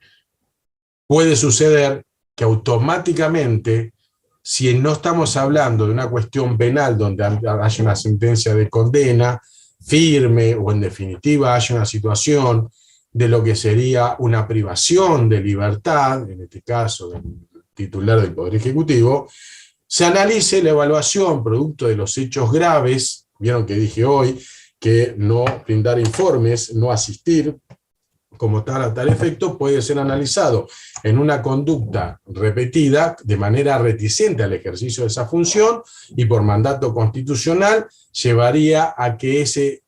puede suceder que automáticamente, si no estamos hablando de una cuestión penal donde haya una sentencia de condena firme o en definitiva haya una situación de lo que sería una privación de libertad, en este caso del titular del Poder Ejecutivo, se analice la evaluación producto de los hechos graves. Vieron que dije hoy que no brindar informes, no asistir como tal a tal efecto, puede ser analizado en una conducta repetida de manera reticente al ejercicio de esa función y por mandato constitucional llevaría a que ese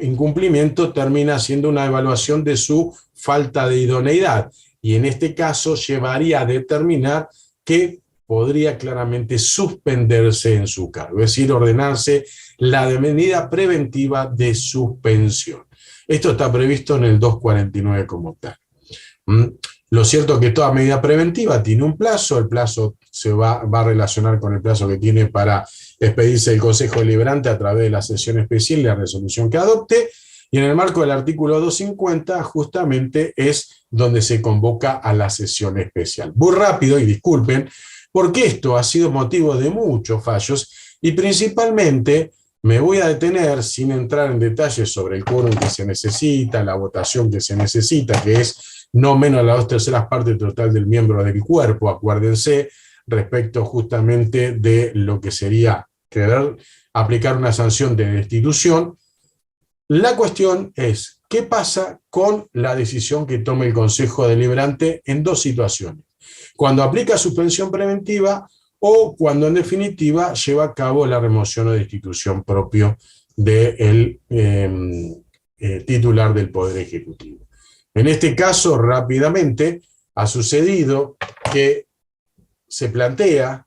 incumplimiento termina siendo una evaluación de su falta de idoneidad y en este caso llevaría a determinar que podría claramente suspenderse en su cargo, es decir, ordenarse la medida preventiva de suspensión. Esto está previsto en el 249 como tal. Lo cierto es que toda medida preventiva tiene un plazo, el plazo se va a relacionar con el plazo que tiene para expedirse el Consejo Deliberante a través de la sesión especial y la resolución que adopte, y en el marco del artículo 250 justamente es donde se convoca a la sesión especial. Muy rápido, y disculpen, porque esto ha sido motivo de muchos fallos, y principalmente me voy a detener, sin entrar en detalles sobre el quórum que se necesita, la votación que se necesita, que es no menos de las 2/3 partes total del miembro del cuerpo, acuérdense, respecto justamente de lo que sería querer aplicar una sanción de destitución. La cuestión es, ¿qué pasa con la decisión que tome el Consejo Deliberante en dos situaciones? Cuando aplica suspensión preventiva o cuando en definitiva lleva a cabo la remoción o destitución propio del titular del Poder Ejecutivo. En este caso, rápidamente, ha sucedido que se plantea,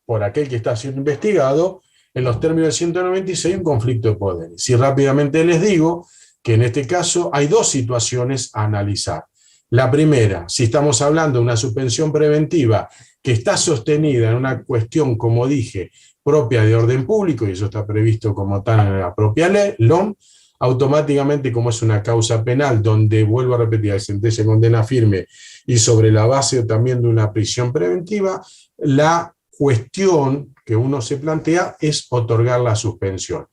por aquel que está siendo investigado, en los términos del 196, un conflicto de poderes. Y rápidamente les digo que en este caso hay dos situaciones a analizar. La primera, si estamos hablando de una suspensión preventiva que está sostenida en una cuestión, como dije, propia de orden público, y eso está previsto como tal en la propia ley, LOM, automáticamente, como es una causa penal, donde, vuelvo a repetir, hay sentencia de condena firme, y sobre la base también de una prisión preventiva, la cuestión que uno se plantea es otorgar la suspensión.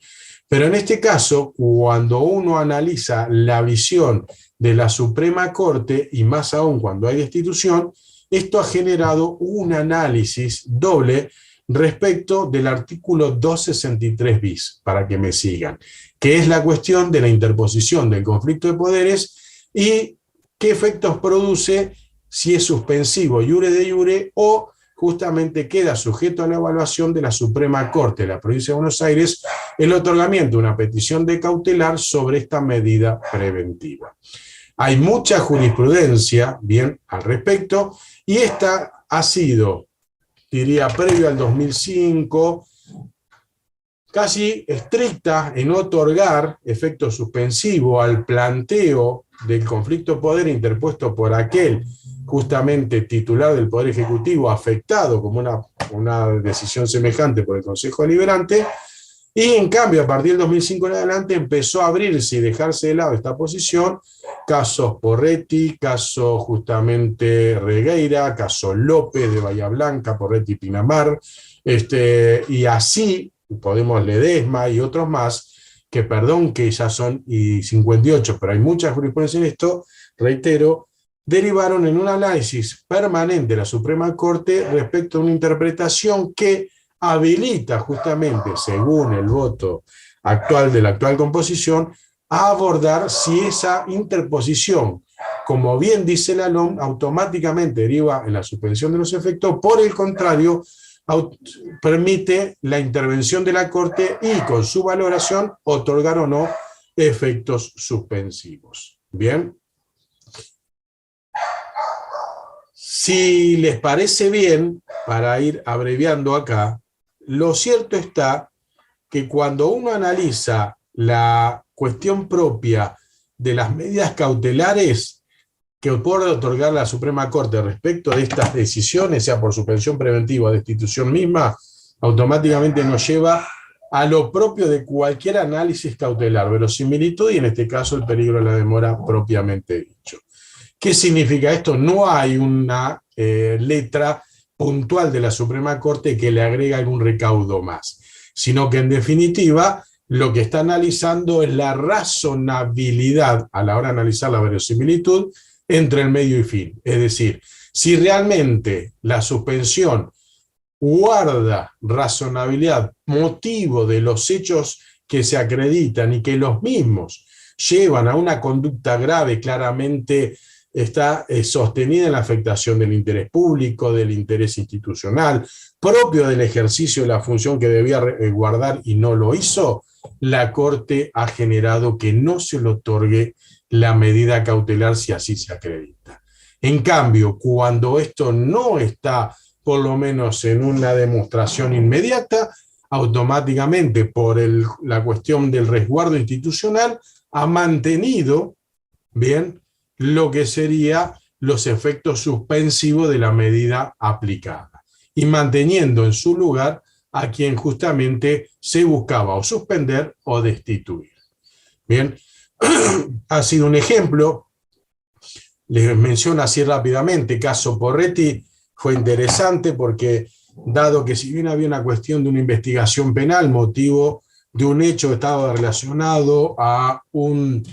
Pero en este caso, cuando uno analiza la visión de la Suprema Corte, y más aún cuando hay destitución, esto ha generado un análisis doble respecto del artículo 263 bis, para que me sigan, que es la cuestión de la interposición del conflicto de poderes y qué efectos produce si es suspensivo iure de iure o justamente queda sujeto a la evaluación de la Suprema Corte de la Provincia de Buenos Aires el otorgamiento de una petición de cautelar sobre esta medida preventiva. Hay mucha jurisprudencia, bien, al respecto, y esta ha sido, diría, previo al 2005, casi estricta en otorgar efecto suspensivo al planteo del conflicto de poder interpuesto por aquel justamente titular del Poder Ejecutivo afectado como una decisión semejante por el Consejo Deliberante, y en cambio a partir del 2005 en adelante empezó a abrirse y dejarse de lado esta posición, casos Porretti, caso justamente Regueira, caso López de Bahía Blanca, Porretti Pinamar, y así Podemos Ledesma y otros más, que perdón que ya son 58, pero hay mucha jurisprudencia en esto, reitero, derivaron en un análisis permanente de la Suprema Corte respecto a una interpretación que habilita justamente, según el voto actual de la actual composición, a abordar si esa interposición, como bien dice la LOM, automáticamente deriva en la suspensión de los efectos, por el contrario, permite la intervención de la Corte y con su valoración otorgar o no efectos suspensivos. Bien. Si les parece bien, para ir abreviando acá, lo cierto está que cuando uno analiza la cuestión propia de las medidas cautelares que puede otorgar la Suprema Corte respecto de estas decisiones, sea por suspensión preventiva o destitución misma, automáticamente nos lleva a lo propio de cualquier análisis cautelar, verosimilitud y en este caso el peligro de la demora propiamente dicho. ¿Qué significa esto? No hay una letra puntual de la Suprema Corte que le agrega algún recaudo más, sino que en definitiva lo que está analizando es la razonabilidad a la hora de analizar la verosimilitud entre el medio y fin. Es decir, si realmente la suspensión guarda razonabilidad, motivo de los hechos que se acreditan y que los mismos llevan a una conducta grave, claramente está sostenida en la afectación del interés público, del interés institucional, propio del ejercicio de la función que debía guardar y no lo hizo, la Corte ha generado que no se le otorgue la medida cautelar si así se acredita. En cambio, cuando esto no está por lo menos en una demostración inmediata, automáticamente por la cuestión del resguardo institucional ha mantenido, bien, lo que sería los efectos suspensivos de la medida aplicada y manteniendo en su lugar a quien justamente se buscaba o suspender o destituir. Bien, ha sido un ejemplo, les menciono así rápidamente, caso Porretti. Fue interesante porque, dado que si bien había una cuestión de una investigación penal, motivo de un hecho que estaba relacionado a un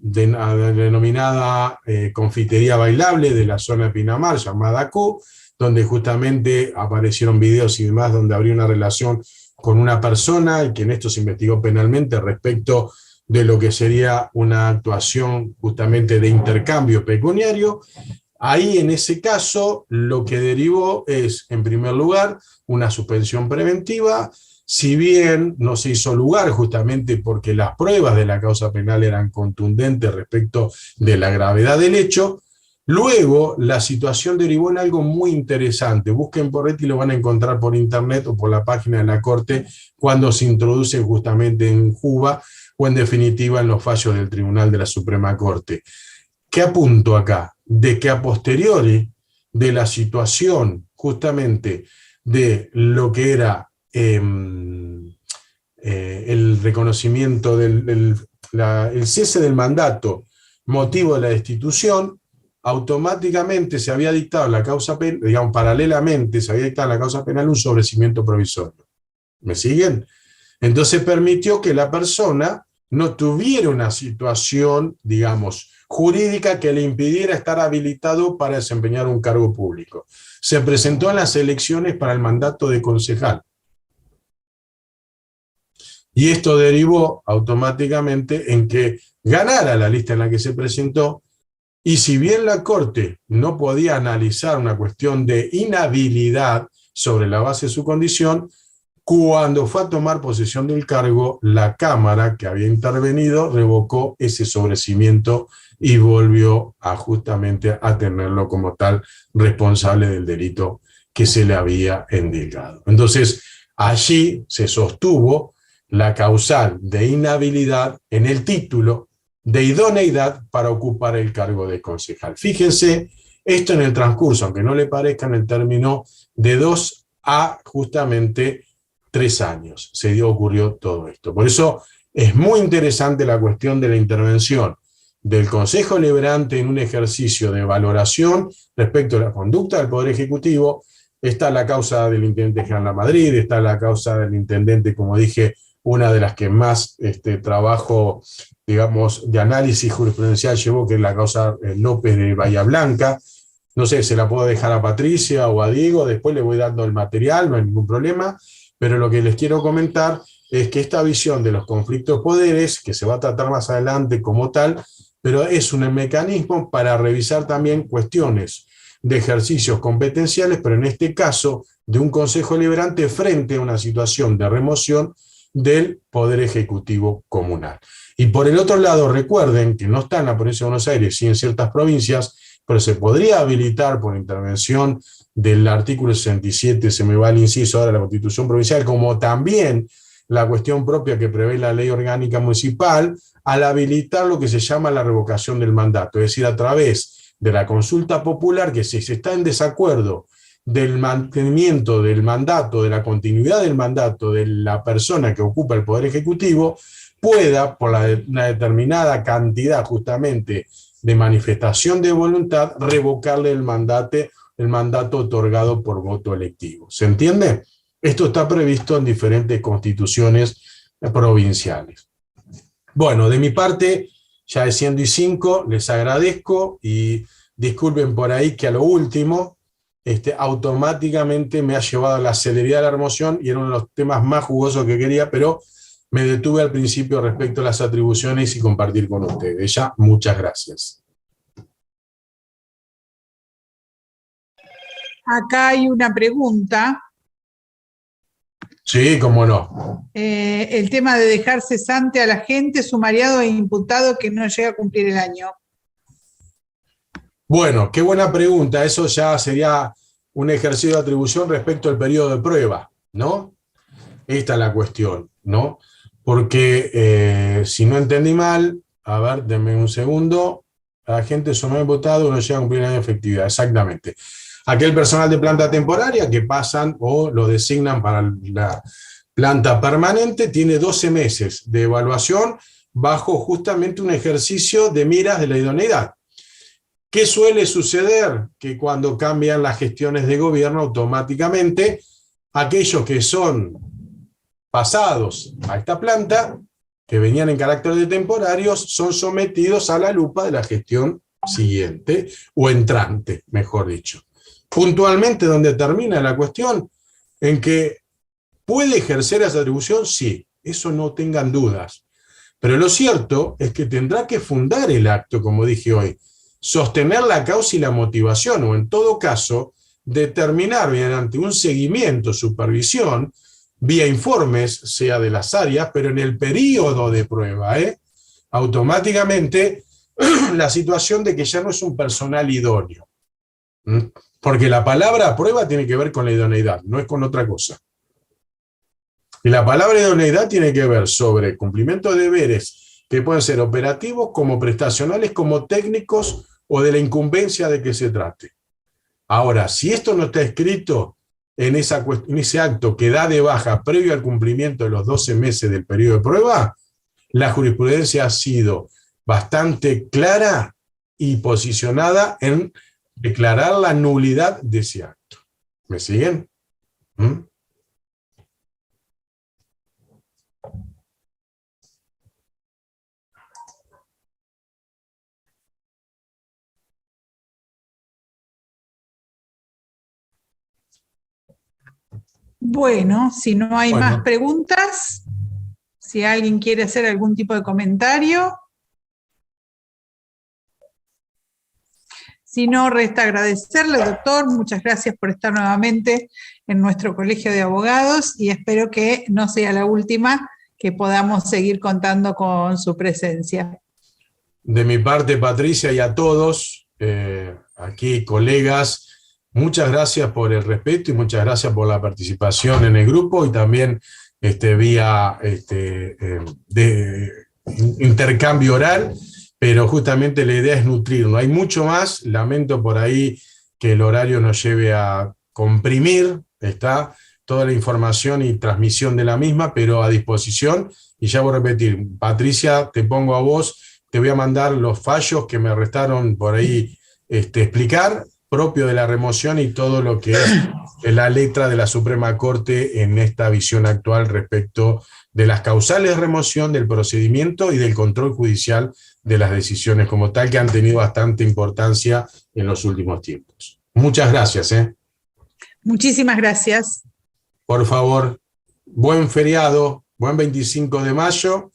denominada confitería bailable de la zona de Pinamar, llamada Q, donde justamente aparecieron videos y demás donde habría una relación con una persona y que en esto se investigó penalmente respecto de lo que sería una actuación justamente de intercambio pecuniario. Ahí, en ese caso, lo que derivó es, en primer lugar, una suspensión preventiva, si bien no se hizo lugar justamente porque las pruebas de la causa penal eran contundentes respecto de la gravedad del hecho. Luego, la situación derivó en algo muy interesante. Busquen Porretti y lo van a encontrar por internet o por la página de la Corte cuando se introduce justamente en Juba o en definitiva en los fallos del Tribunal de la Suprema Corte. ¿Qué apunto acá? De que a posteriori de la situación justamente de lo que era el reconocimiento el cese del mandato motivo de la destitución, automáticamente se había dictado en la causa penal, digamos, paralelamente se había dictado en la causa penal un sobreseimiento provisorio. ¿Me siguen? Entonces permitió que la persona no tuviera una situación, digamos, jurídica que le impidiera estar habilitado para desempeñar un cargo público. Se presentó en las elecciones para el mandato de concejal. Y esto derivó automáticamente en que ganara la lista en la que se presentó, y si bien la Corte no podía analizar una cuestión de inhabilidad sobre la base de su condición, cuando fue a tomar posesión del cargo, la Cámara que había intervenido revocó ese sobreseimiento y volvió justamente a tenerlo como tal responsable del delito que se le había endilgado. Entonces, allí se sostuvo la causal de inhabilidad en el título de idoneidad para ocupar el cargo de concejal. Fíjense, esto en el transcurso, aunque no le parezca, en el término de 2 a justamente 3 años ocurrió todo esto. Por eso es muy interesante la cuestión de la intervención del Consejo Deliberante en un ejercicio de valoración respecto a la conducta del Poder Ejecutivo. Está la causa del Intendente General de Madrid, está la causa del Intendente, como dije, una de las que más trabajo, digamos, de análisis jurisprudencial llevó, que es la causa López de Bahía Blanca. No sé, se la puedo dejar a Patricia o a Diego, después le voy dando el material, no hay ningún problema, pero lo que les quiero comentar es que esta visión de los conflictos de poderes, que se va a tratar más adelante como tal, pero es un mecanismo para revisar también cuestiones de ejercicios competenciales, pero en este caso de un Consejo Deliberante frente a una situación de remoción del Poder Ejecutivo Comunal. Y por el otro lado, recuerden que no está en la provincia de Buenos Aires, sí en ciertas provincias, pero se podría habilitar por intervención del artículo 67, se me va el inciso ahora, de la Constitución Provincial, como también la cuestión propia que prevé la ley orgánica municipal al habilitar lo que se llama la revocación del mandato, es decir, a través de la consulta popular, que si se está en desacuerdo del mantenimiento del mandato, de la continuidad del mandato de la persona que ocupa el Poder Ejecutivo, pueda, por una determinada cantidad justamente de manifestación de voluntad, revocarle el mandato otorgado por voto electivo. ¿Se entiende? Esto está previsto en diferentes constituciones provinciales. Bueno, de mi parte, ya es 1:05, les agradezco y disculpen por ahí que a lo último, automáticamente me ha llevado a la celeridad de la remoción y era uno de los temas más jugosos que quería, pero me detuve al principio respecto a las atribuciones y compartir con ustedes. Ya, muchas gracias. Acá hay una pregunta. Sí, cómo no. El tema de dejar cesante al agente, sumariado e imputado que no llega a cumplir el año. Bueno, qué buena pregunta. Eso ya sería un ejercicio de atribución respecto al periodo de prueba, ¿no? Esta es la cuestión, ¿no? Porque si no entendí mal, a ver, denme un segundo, agente sumariado e imputado no llega a cumplir el año de efectividad, exactamente. Aquel personal de planta temporaria que pasan o lo designan para la planta permanente tiene 12 meses de evaluación bajo justamente un ejercicio de miras de la idoneidad. ¿Qué suele suceder? Que cuando cambian las gestiones de gobierno, automáticamente aquellos que son pasados a esta planta, que venían en carácter de temporarios, son sometidos a la lupa de la gestión siguiente, o entrante, mejor dicho. Puntualmente, donde termina la cuestión, en que puede ejercer esa atribución, sí, eso no tengan dudas. Pero lo cierto es que tendrá que fundar el acto, como dije hoy, sostener la causa y la motivación, o en todo caso, determinar mediante un seguimiento, supervisión, vía informes, sea de las áreas, pero en el periodo de prueba, automáticamente la situación de que ya no es un personal idóneo. Porque la palabra prueba tiene que ver con la idoneidad, no es con otra cosa. Y la palabra idoneidad tiene que ver sobre cumplimiento de deberes que pueden ser operativos, como prestacionales, como técnicos, o de la incumbencia de que se trate. Ahora, si esto no está escrito en ese acto que da de baja previo al cumplimiento de los 12 meses del periodo de prueba, la jurisprudencia ha sido bastante clara y posicionada en declarar la nulidad de ese acto. ¿Me siguen? Bueno, si no hay más preguntas, si alguien quiere hacer algún tipo de comentario. Si no, resta agradecerle, doctor. Muchas gracias por estar nuevamente en nuestro Colegio de Abogados y espero que no sea la última, que podamos seguir contando con su presencia. De mi parte, Patricia, y a todos, aquí colegas, muchas gracias por el respeto y muchas gracias por la participación en el grupo y también vía de intercambio oral. Pero justamente la idea es nutrirnos. Hay mucho más, lamento por ahí que el horario nos lleve a comprimir toda la información y transmisión de la misma, pero a disposición. Y ya voy a repetir, Patricia, te pongo a vos, te voy a mandar los fallos que me restaron por ahí explicar, propio de la remoción y todo lo que es la letra de la Suprema Corte en esta visión actual respecto de las causales de remoción, del procedimiento y del control judicial de las decisiones como tal, que han tenido bastante importancia en los últimos tiempos. Muchas gracias. Muchísimas gracias. Por favor, buen feriado, buen 25 de mayo.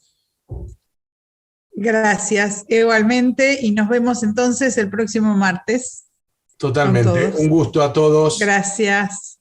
Gracias, igualmente, y nos vemos entonces el próximo martes. Totalmente, un gusto a todos. Gracias.